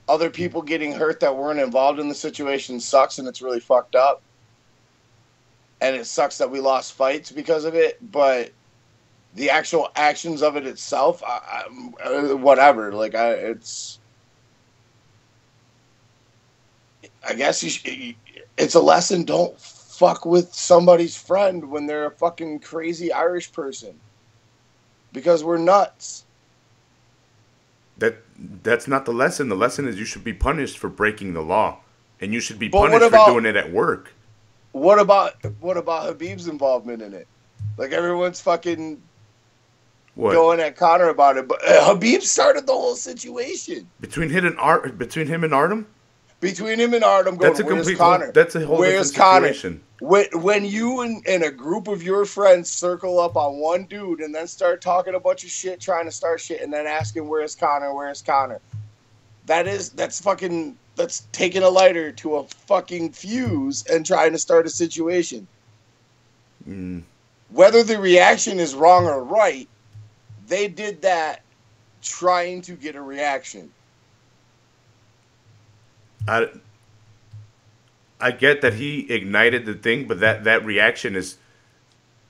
other people getting hurt that weren't involved in the situation sucks, and it's really fucked up. And it sucks that we lost fights because of it, but the actual actions of it itself, whatever. Like, I guess it's a lesson. Don't fuck with somebody's friend when they're a fucking crazy Irish person, because we're nuts. That's not the lesson. The lesson is you should be punished for breaking the law, and you should be punished for doing it at work. What about Khabib's involvement in it? Like, everyone's fucking going at Conor about it, but Khabib started the whole situation between him and Artem. Between him and Artem, going, where's Conor? That's a whole different situation. When you and a group of your friends circle up on one dude and then start talking a bunch of shit, trying to start shit, and then asking where's Conor, that's taking a lighter to a fucking fuse and trying to start a situation. Whether the reaction is wrong or right, they did that trying to get a reaction. I get that he ignited the thing, but that reaction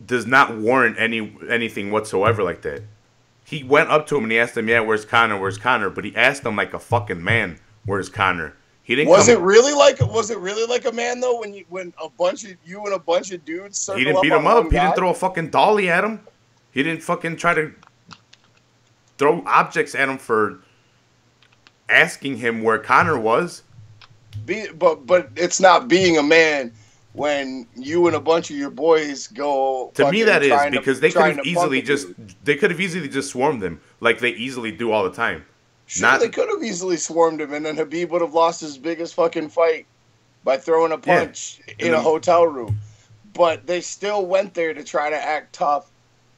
does not warrant anything whatsoever like that. He went up to him and he asked him, "Yeah, where's Conor?" But he asked him like a fucking man, "Where's Conor?" He didn't. Was it really like a man though? When a bunch of you and a bunch of dudes circle up? He didn't beat him up. He didn't throw a fucking dolly at him. He didn't fucking try to throw objects at him for asking him where Conor was. But it's not being a man when you and a bunch of your boys go. To me, that is because they could have easily just swarmed him like they easily do all the time. Sure, they could have easily swarmed him, and then Khabib would have lost his biggest fucking fight by throwing a punch in a hotel room. But they still went there to try to act tough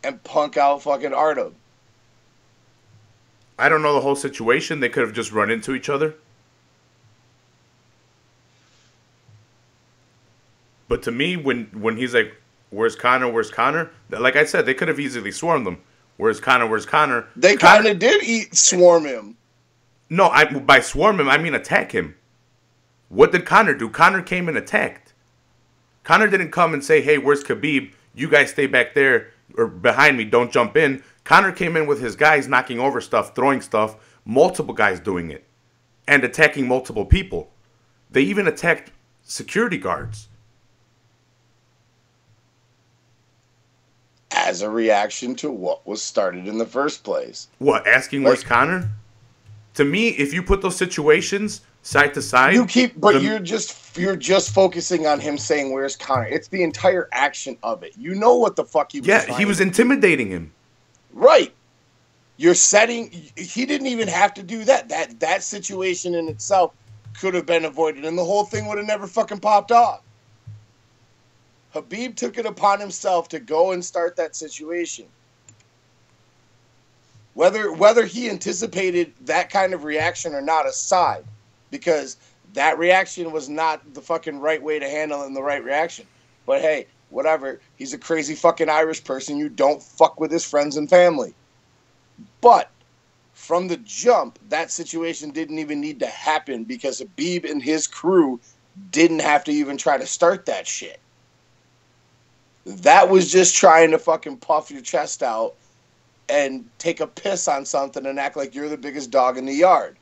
and punk out fucking Artem. I don't know the whole situation. They could have just run into each other. But to me, when he's like, "Where's Conor?" Like I said, they could have easily swarmed him. Where's Conor? They kind of did swarm him. No, by swarm him, I mean attack him. What did Conor do? Conor came and attacked. Conor didn't come and say, "Hey, where's Khabib? You guys stay back there or behind me. Don't jump in." Conor came in with his guys knocking over stuff, throwing stuff, multiple guys doing it, and attacking multiple people. They even attacked security guards. As a reaction to what was started in the first place. What, asking where's Conor? To me, if you put those situations side to side, you're just focusing on him saying where's Conor. It's the entire action of it. You know what the fuck he was trying. Yeah, he was intimidating him. Right. You're setting. He didn't even have to do that. That situation in itself could have been avoided, and the whole thing would have never fucking popped off. Khabib took it upon himself to go and start that situation. Whether he anticipated that kind of reaction or not aside, because that reaction was not the fucking right way to handle and the right reaction. But hey, whatever. He's a crazy fucking Irish person. You don't fuck with his friends and family. But from the jump, that situation didn't even need to happen because Khabib and his crew didn't have to even try to start that shit. That was just trying to fucking puff your chest out and take a piss on something and act like you're the biggest dog in the yard.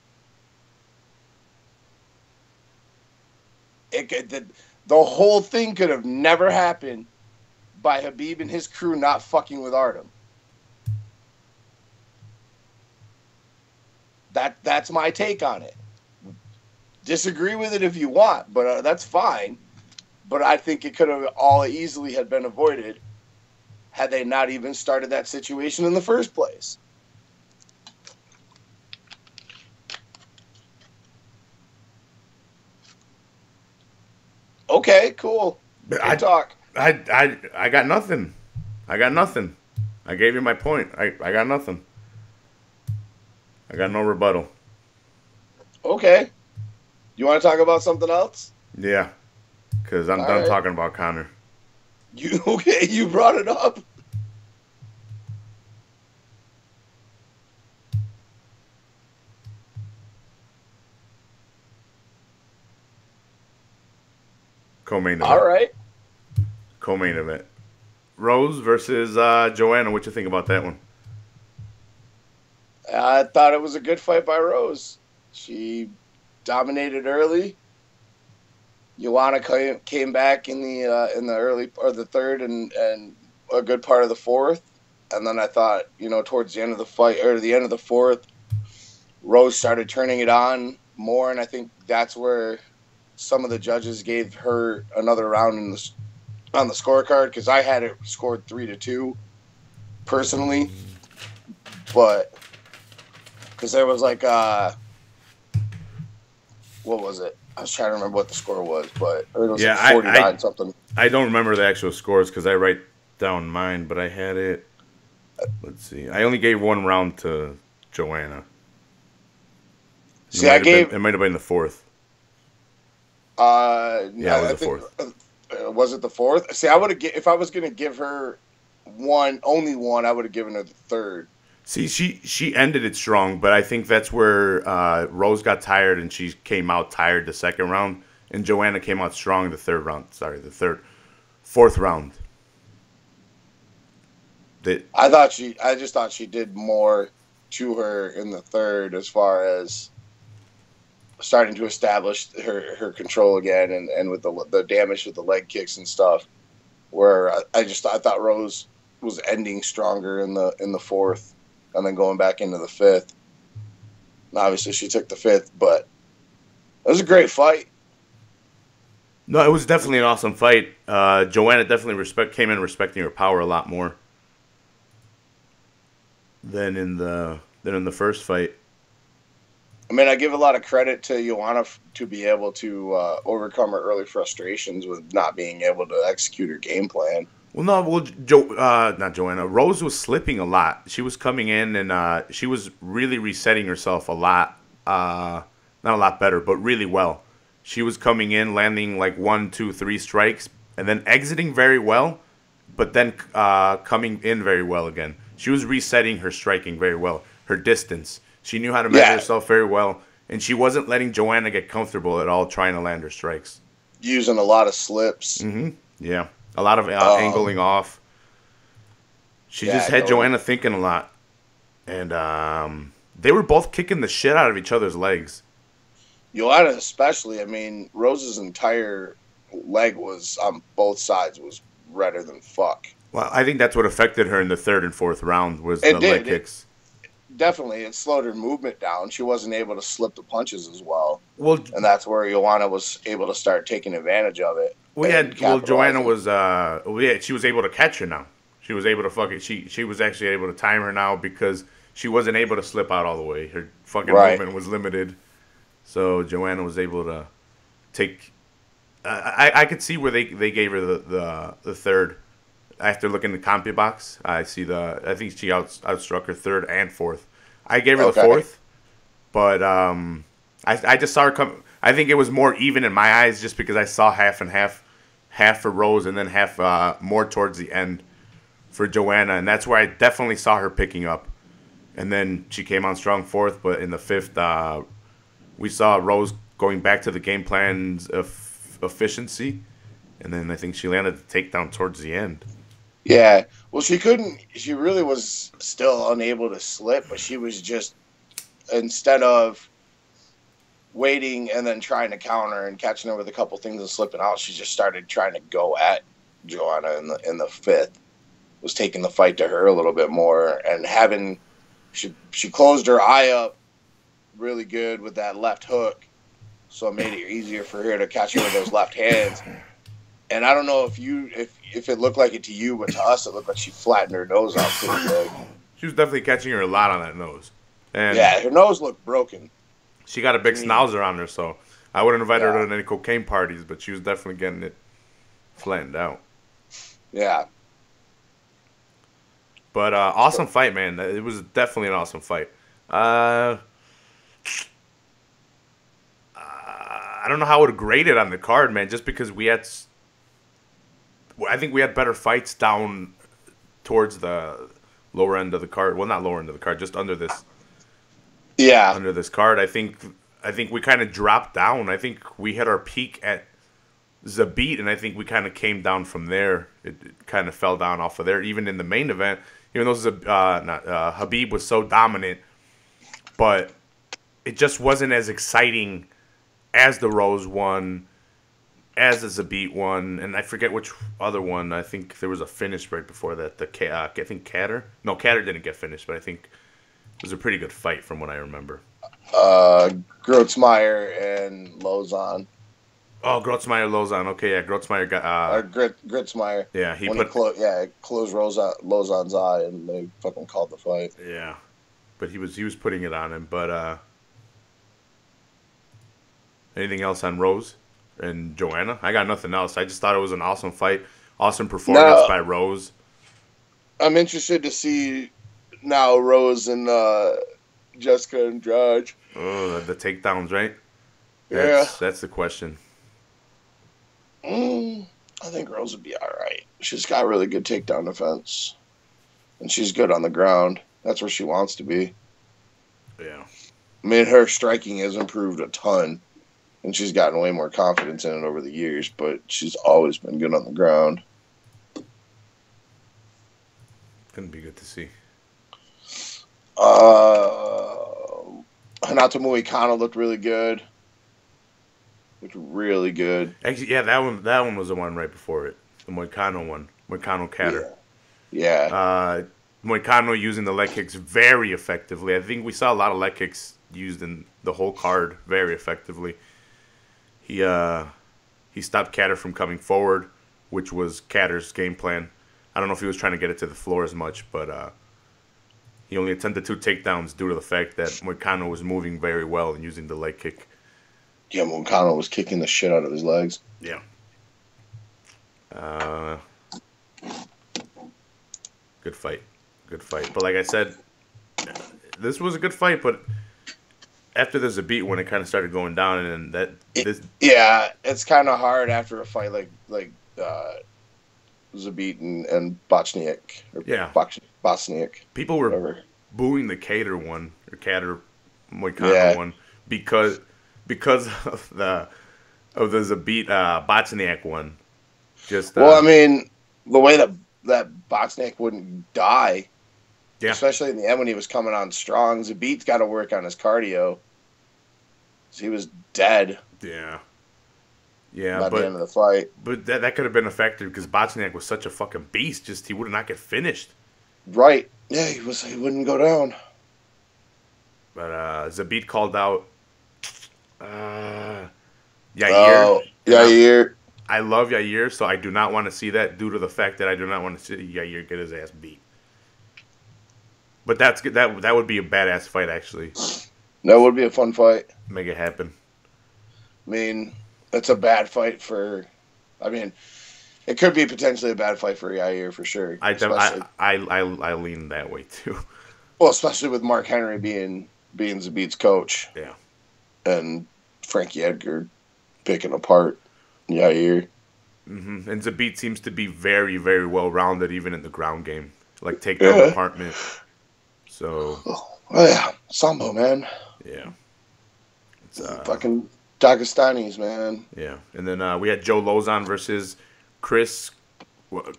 The whole thing could have never happened by Khabib and his crew not fucking with Artem. That's my take on it. Disagree with it if you want, but that's fine. But I think it could have all easily had been avoided had they not even started that situation in the first place. Okay, cool. Good talk. I got nothing. I gave you my point. I got nothing. I got no rebuttal. Okay. You want to talk about something else? Yeah. Because I'm done talking about Conor. You brought it up. Co-main event. All right. Co-main event. Rose versus Joanna. What you think about that one? I thought it was a good fight by Rose. She dominated early. Joanna came back in the early or the third and a good part of the fourth, and then I thought, towards the end of the fight or the end of the fourth, Rose started turning it on more, and I think that's where some of the judges gave her another round on the scorecard, because I had it scored 3-2 personally, but because there was like what was it? I was trying to remember what the score was, but it was like 49 something. I don't remember the actual scores because I write down mine, but I had it. Let's see. I only gave one round to Joanna. It might have been the fourth. Yeah, it was the fourth. Was it the fourth? See, I would have if I was going to give her only one, I would have given her the third. See, she ended it strong, but I think that's where Rose got tired and she came out tired the second round, and Joanna came out strong the third round. Sorry, fourth round. I just thought she did more to her in the third as far as starting to establish her control again, and with the damage with the leg kicks and stuff. Where I thought Rose was ending stronger in the fourth, and then going back into the fifth. And obviously, she took the fifth, but it was a great fight. No, it was definitely an awesome fight. Joanna definitely came in respecting her power a lot more than in the first fight. I mean, I give a lot of credit to Joanna to be able to overcome her early frustrations with not being able to execute her game plan. Well, no, not Joanna. Rose was slipping a lot. She was coming in and she was really resetting herself a lot. Not a lot better, but really well. She was coming in, landing like 1, 2, 3 strikes, and then exiting very well, but then coming in very well again. She was resetting her striking very well, her distance. She knew how to measure herself very well, and she wasn't letting Joanna get comfortable at all trying to land her strikes. Using a lot of slips. Mm-hmm. Yeah. A lot of angling off. She just had Joanna thinking a lot. And they were both kicking the shit out of each other's legs. Joanna especially. I mean, Rose's entire leg was, on both sides, was redder than fuck. Well, I think that's what affected her in the third and fourth round was the leg kicks. Definitely, it slowed her movement down. She wasn't able to slip the punches as well. And that's where Joanna was able to start taking advantage of it. Joanna was she was able to catch her now. She was able to she was actually able to time her now because she wasn't able to slip out all the way. Her fucking movement was limited. So Joanna was able to take I could see where they gave her the third. After looking at the comp box, I think she outstruck her third and fourth. I gave her the fourth, but I just saw her come. I think it was more even in my eyes just because I saw half and half for Rose and then half more towards the end for Joanna, and that's where I definitely saw her picking up. And then she came on strong fourth, but in the fifth, we saw Rose going back to the game plan's efficiency. And then I think she landed the takedown towards the end. Yeah. Well, she really was still unable to slip, but she was just, instead of waiting and then trying to counter and catching her with a couple things and slipping out, she just started trying to go at Joanna in the fifth. Was taking the fight to her a little bit more and she closed her eye up really good with that left hook, so it made it easier for her to catch her with those left hands. And I don't know if it looked like it to you, but to us it looked like she flattened her nose out pretty good. She was definitely catching her a lot on that nose. And yeah, her nose looked broken. She got a big schnauzer on her, so I wouldn't invite her to any cocaine parties, but she was definitely getting it flattened out. Yeah. But awesome fight, man. It was definitely an awesome fight. I don't know how I would grade it on the card, man, just because I think we had better fights down towards the lower end of the card. Well, not lower end of the card, just under this. Yeah. Under this card, I think we kind of dropped down. I think we hit our peak at Zabit, and I think we kind of came down from there. It kind of fell down off of there. Even in the main event, even though Khabib was so dominant, but it just wasn't as exciting as the Rose one, as the Zabit one, and I forget which other one. I think there was a finish right before that. I think Kattar. No, Kattar didn't get finished, but I think it was a pretty good fight from what I remember. Gruetzemacher and Lauzon. Oh, Gruetzemacher, Lauzon. Okay, yeah, Gruetzemacher got... Gruetzemacher. Yeah, he closed Lauzon's eye, and they fucking called the fight. Yeah, but he was putting it on him. But anything else on Rose and Joanna? I got nothing else. I just thought it was an awesome fight. Awesome performance by Rose. I'm interested to see now Rose and Jessica and Andrade. Oh, the takedowns, right? That's the question. I think Rose would be all right. She's got really good takedown defense, and she's good on the ground. That's where she wants to be. Yeah. I mean, her striking has improved a ton, and she's gotten way more confidence in it over the years, but she's always been good on the ground. Gonna be good to see. Renato Moicano looked really good. Actually, yeah, that one was the one right before it. The Moicano one. Moicano Kattar. Yeah. Moicano using the leg kicks very effectively. I think we saw a lot of leg kicks used in the whole card very effectively. He stopped Kattar from coming forward, which was Kattar's game plan. I don't know if he was trying to get it to the floor as much, but he only attempted 2 takedowns due to the fact that Moicano was moving very well and using the leg kick. Yeah, Moicano was kicking the shit out of his legs. Yeah. Good fight. But like I said, this was a good fight, but after the Zabit when it kind of started going down, and yeah, it's kind of hard after a fight like Zabit and Bochniak. Bochniak. People were booing the Kattar Moicano one because of the Zabit Bochniak one. I mean, the way that Bochniak wouldn't die, especially in the end when he was coming on strong. Zabit's got to work on his cardio. So he was dead. Yeah, by the end of the fight. But that could have been a factor because Bochniak was such a fucking beast. Just he would not get finished. Right. Yeah, he wouldn't go down. But Zabit called out Yair. Oh, Yair. I love Yair, so I do not want to see that due to the fact that I do not want to see Yair get his ass beat. But that would be a badass fight, actually. That would be a fun fight. Make it happen. I mean, it's a bad fight for... I mean, it could be potentially a bad fight for Yair, for sure. I lean that way, too. Well, especially with Mark Henry being Zabit's coach. Yeah. And Frankie Edgar picking apart Yair. Mm-hmm. And Zabit seems to be very, very well-rounded, even in the ground game. Like, takedown department. So. Oh yeah, Sambo, man. Yeah. It's fucking Dagestanis, man. Yeah, and then we had Joe Lauzon versus Chris Gruetzemacher.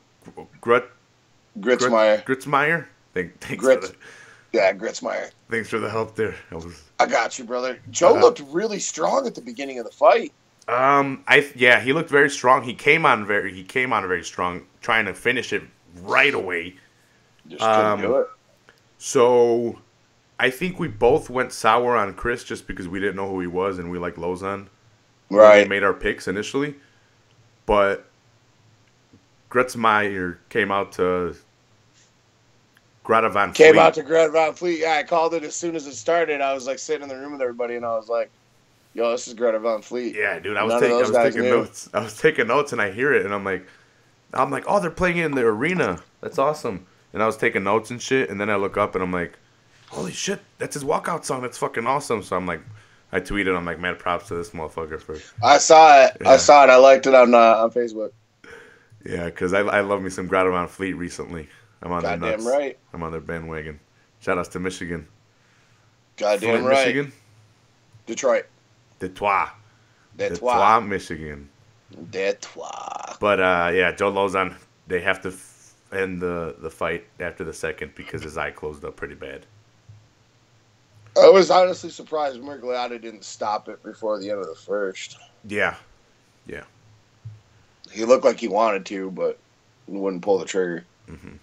Gruetzemacher. Gruetzemacher. Thanks for the help there. I got you, brother. Joe looked really strong at the beginning of the fight. He looked very strong. He came on very strong, trying to finish it right away. Just couldn't do it. So, I think we both went sour on Chris just because we didn't know who he was and we liked Lauzon. Right. We made our picks initially, but Gruetzemacher came out to Greta Van Fleet. Yeah, I called it as soon as it started. I was like sitting in the room with everybody, and I was like, "Yo, this is Greta Van Fleet." Yeah, dude, I was taking notes. I was taking notes, and I hear it, and I'm like, oh, they're playing it in the arena. That's awesome. And I was taking notes and shit, and then I look up, and I'm like, holy shit, that's his walkout song. That's fucking awesome. So I'm like, I tweeted, I'm like, mad props to this motherfucker for. I saw it. Yeah. I liked it on Facebook. Yeah, because I love me some Greta Van Fleet recently. I'm on their nuts. Goddamn right. I'm on their bandwagon. Shout outs to Michigan. Goddamn Flint, right. Michigan? Detroit, Michigan. Detroit. But, yeah, Joe Lauzon, they have to end the fight after the second because his eye closed up pretty bad. I was honestly surprised Mergliata didn't stop it before the end of the first. Yeah. He looked like he wanted to, but wouldn't pull the trigger. Mm-hmm.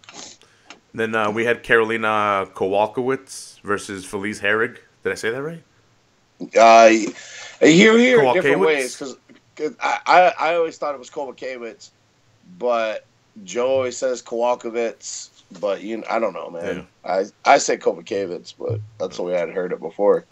Then we had Karolina Kowalkiewicz versus Felice Herrig. Did I say that right? Here, different ways. Because I always thought it was Kowalkiewicz, but Joe always says Kowalkiewicz. But I don't know, man. Yeah. I say Kowalkiewicz, but that's the way I'd heard it before.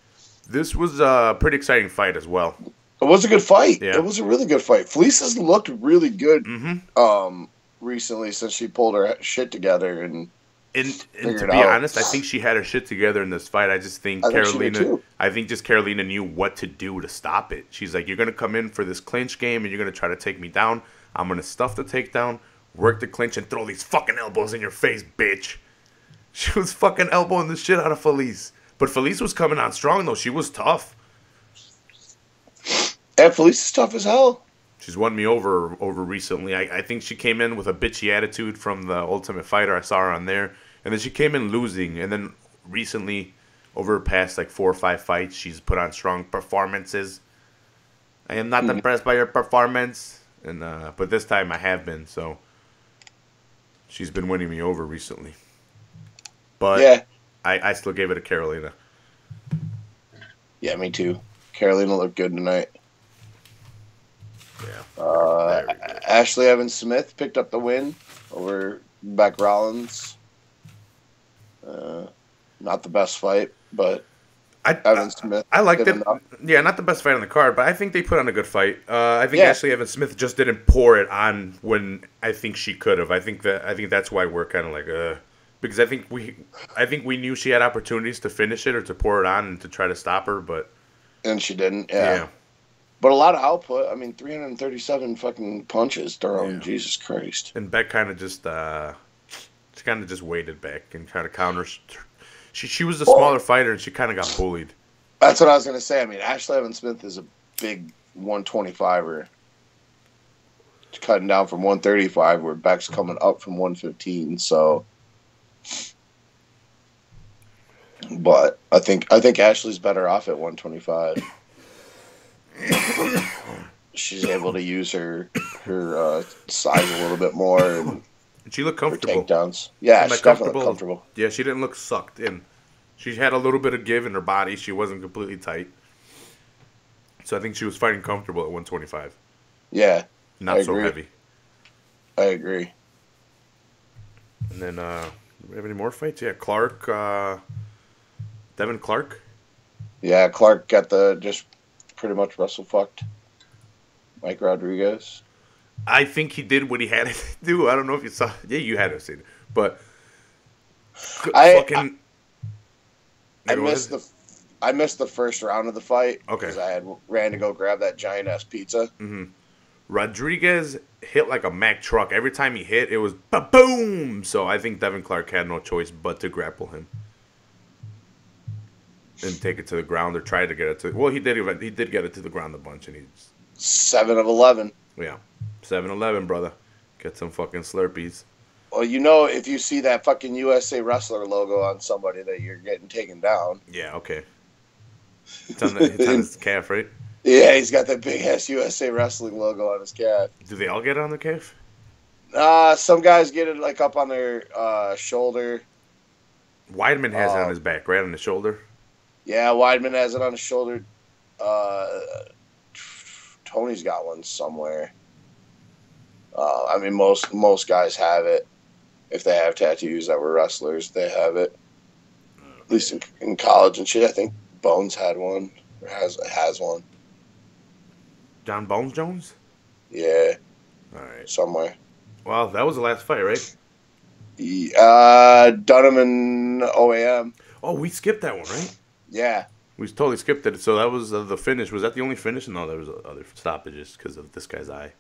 This was a pretty exciting fight as well. It was a good fight. Yeah. It was a really good fight. Felice has looked really good mm-hmm. Recently since she pulled her shit together and to be honest, I think she had her shit together in this fight. I just think Karolina knew what to do to stop it. She's like, you're going to come in for this clinch game and you're going to try to take me down. I'm going to stuff the takedown, work the clinch, and throw these fucking elbows in your face, bitch. She was fucking elbowing the shit out of Felice. But Felice was coming on strong, though. She was tough. And Felice is tough as hell. She's won me over recently. I think she came in with a bitchy attitude from the Ultimate Fighter. I saw her on there. And then she came in losing. And then recently, over her past 4 or 5 fights, she's put on strong performances. I am not impressed by your performance. And but this time I have been. So she's been winning me over recently. But yeah. I still gave it to Karolina. Yeah, me too. Karolina looked good tonight. Yeah. Ashlee Evans-Smith picked up the win over Beck Rawlings. Not the best fight, but Evans-Smith. I liked it. Yeah, not the best fight on the card, but I think they put on a we Ashlee Evans-Smith just didn't pour it on when I think she could have. I think that's why we're kind of because I think we knew she had opportunities to finish it or to pour it on and to try to stop her, and she didn't. Yeah. But a lot of output. I mean, 337 fucking punches thrown. Yeah. Jesus Christ. And Beck kind of just waited back and kind of counter. She was a smaller fighter and she kind of got bullied. That's what I was going to say. I mean, Ashlee Evans-Smith is a big 125er. She's cutting down from 135, where Beck's coming up from 115. So, but I think Ashlee's better off at 125. She's able to use her size a little bit more, and she looked comfortable. Takedowns. Yeah, she's definitely comfortable. Yeah, she didn't look sucked in. She had a little bit of give in her body. She wasn't completely tight. So I think she was fighting comfortable at 125. Yeah, not so heavy. I agree. And then, do we have any more fights? Yeah, Clark, Devin Clark. Yeah, Clark got just pretty much wrestle-fucked Mike Rodriguez. I think he did what he had to do. I don't know if you saw. Yeah, you had to see it. But I missed the first round of the fight. Okay. Because I ran to go grab that giant-ass pizza. Mm-hmm. Rodriguez hit like a Mack truck. Every time he hit, it was boom. So I think Devin Clark had no choice but to grapple him. and take it to the ground or try to get it to. Well, he did get it to the ground a bunch, and he's 7 of 11. Yeah, 7-11, brother. Get some fucking Slurpees. Well, if you see that fucking USA Wrestler logo on somebody, that you're getting taken down. Yeah, okay. It's on his calf, right? Yeah, he's got that big ass USA Wrestling logo on his calf. Do they all get it on their calf? Some guys get it like up on their shoulder. Weidman has it on his back, right on the shoulder. Yeah, Weidman has it on his shoulder. Tony's got one somewhere. I mean, most guys have it. If they have tattoos that were wrestlers, they have it. At least in college and shit. I think Bones had one. Or has one. John Bones Jones? Yeah. All right. Somewhere. Well, that was the last fight, right? Dunham and OAM. Oh, we skipped that one, right? Yeah. We totally skipped it. So that was the finish. Was that the only finish? No, there was other stoppages because of this guy's eye.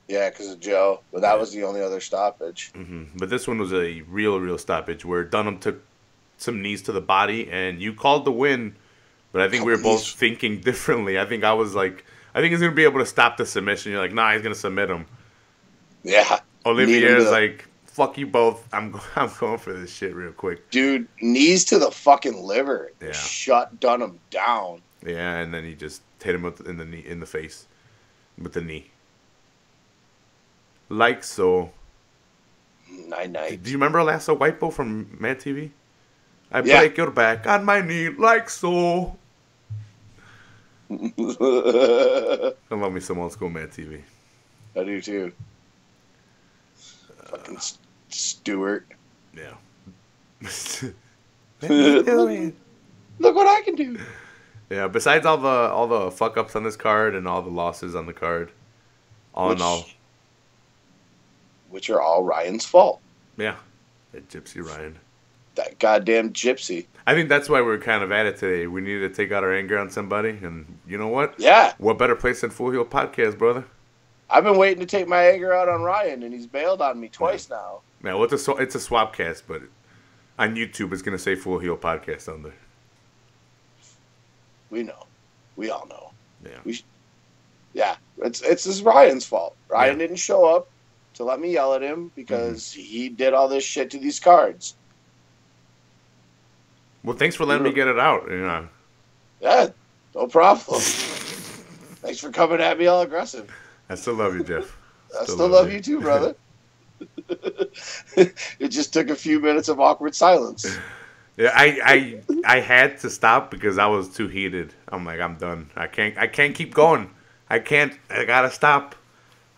Yeah, because of Joe. But that was the only other stoppage. Mm-hmm. But this one was a real stoppage where Dunham took some knees to the body, and you called the win. But I think we were both thinking differently. I think I was like, I think he's going to be able to stop the submission. You're like, nah, he's going to submit him. Yeah. Olivier is like, fuck you both. I'm going for this shit real quick. Dude, knees to the fucking liver. Yeah. Shut Dunham down. Yeah, and then he just hit him in the face with the knee. Like so. Night. Do you remember Lasso Whitebo from Mad TV? I break your back on my knee like so. I love me some old school Mad TV. I do too. Fucking Stewart. Yeah. Look what I can do. Yeah. Besides all the fuck ups on this card and all the losses on the card, in all, which are all Ryan's fault. Yeah, that Gypsy Ryan. That goddamn Gypsy. I think that's why we're kind of at it today. We needed to take out our anger on somebody, and you know what? Yeah. What better place than Full Heel Podcast, brother? I've been waiting to take my anger out on Ryan, and he's bailed on me twice now. Yeah, well, it's a SwapCast, but on YouTube it's going to say Full Heel Podcast on there. We know. We all know. Yeah. It's Ryan's fault. Ryan didn't show up to let me yell at him because he did all this shit to these cards. Well, thanks for letting me get it out. You know. Yeah, no problem. Thanks for coming at me all aggressive. I still love you, Jeff. I still love you too, brother. It just took a few minutes of awkward silence. Yeah, I had to stop because I was too heated. I'm like, I'm done. I can't keep going. I gotta stop.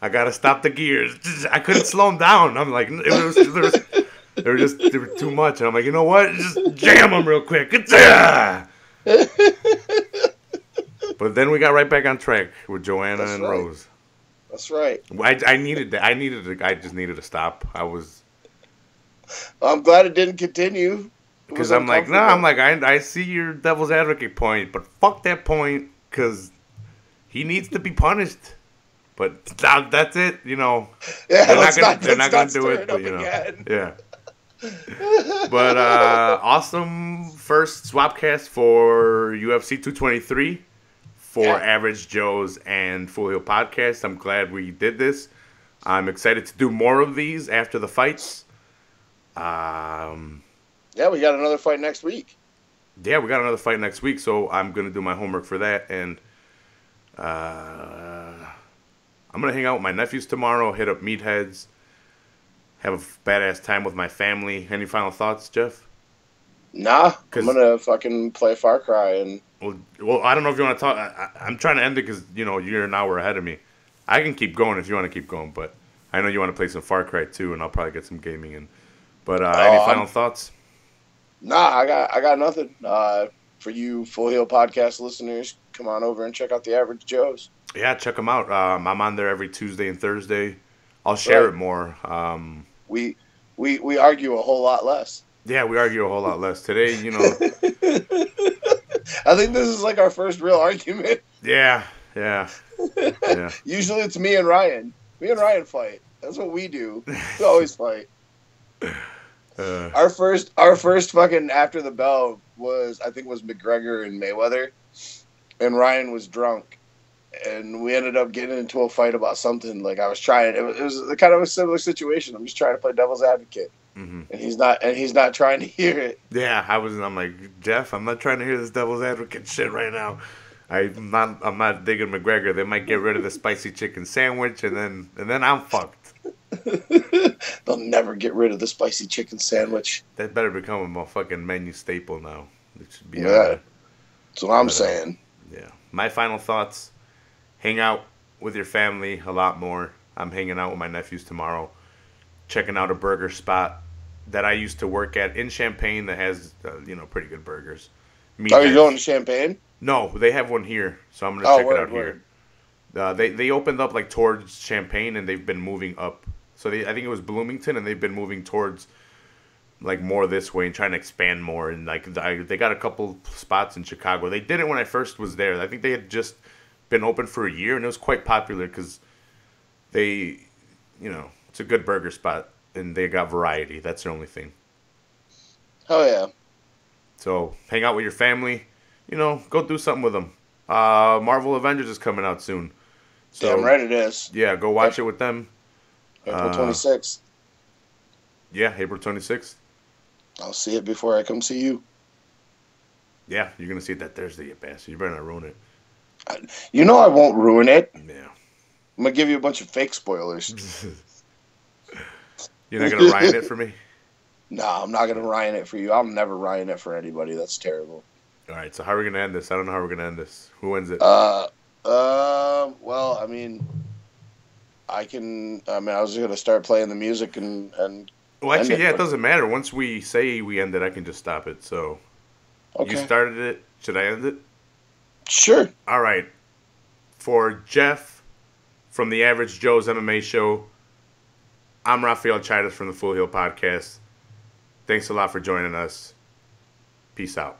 I gotta stop the gears. I couldn't slow them down. I'm like, they were too much. And I'm like, you know what? Just jam them real quick. But then we got right back on track with Joanna and Rose. That's right. I just needed to stop. I'm glad it didn't continue. Because I'm like, I see your devil's advocate point, but fuck that point, because he needs to be punished. But that's it, you know. Yeah, they're not gonna do it, but you know. Again. Yeah. But awesome first SwapCast for UFC 223 for Average Joes and Full Heel Podcast. I'm glad we did this. I'm excited to do more of these after the fights. Yeah, we got another fight next week. Yeah, we got another fight next week, so I'm going to do my homework for that. And I'm going to hang out with my nephews tomorrow, hit up Meatheads, have a badass time with my family. Any final thoughts, Jeff? Nah, I'm going to fucking play Far Cry. And Well, I don't know if you want to talk. I'm trying to end it because, you know, you're an hour ahead of me. I can keep going if you want to keep going, but I know you want to play some Far Cry too, and I'll probably get some gaming in. But any final thoughts? Nah, I got nothing. For you Full Heel Podcast listeners, come on over and check out the Average Joes. Yeah, check them out. I'm on there every Tuesday and Thursday. I'll share it more. We argue a whole lot less. Yeah, we argue a whole lot less today. You know, I think this is like our first real argument. Yeah. Usually it's me and Ryan. Me and Ryan fight. That's what we do. We always fight. Our first fucking after the bell was McGregor and Mayweather, and Ryan was drunk, and we ended up getting into a fight about something. Like I was trying, it was kind of a similar situation. I'm just trying to play devil's advocate, and he's not trying to hear it. Yeah, I'm like, Jeff, I'm not trying to hear this devil's advocate shit right now. I'm not digging McGregor. They might get rid of the spicy chicken sandwich, and then I'm fucked. They'll never get rid of the spicy chicken sandwich. That better become a fucking menu staple now. It should be that's what I'm saying. Yeah. My final thoughts: hang out with your family a lot more. I'm hanging out with my nephews tomorrow, checking out a burger spot that I used to work at in Champaign that has pretty good burgers. Are you going to Champaign? No, they have one here, so I'm gonna check it out here. They opened up like towards Champaign, and they've been moving up. So I think it was Bloomington, and they've been moving towards like more this way and trying to expand more. And like they got a couple spots in Chicago. They did it when I first was there. I think they had just been open for a year, and it was quite popular because it's a good burger spot, and they got variety. That's their only thing. Oh yeah. So hang out with your family. Go do something with them. Marvel Avengers is coming out soon. So, damn right it is. Yeah, go watch it with them. April 26th. Yeah, April 26th. I'll see it before I come see you. Yeah, you're going to see it that Thursday, you bastard. You better not ruin it. I won't ruin it. Yeah. I'm going to give you a bunch of fake spoilers. You're not going to Ryan it for me? No, I'm not going to Ryan it for you. I'll never Ryan it for anybody. That's terrible. All right, so how are we going to end this? I don't know how we're going to end this. Who wins it? Well, I mean, I was going to start playing the music and well, actually, it doesn't matter. Once we say we end it, I can just stop it. So, okay. You started it. Should I end it? Sure. All right. For Jeff from the Average Joe's MMA Show, I'm Rafael Chaitis from the Full Heel Podcast. Thanks a lot for joining us. Peace out.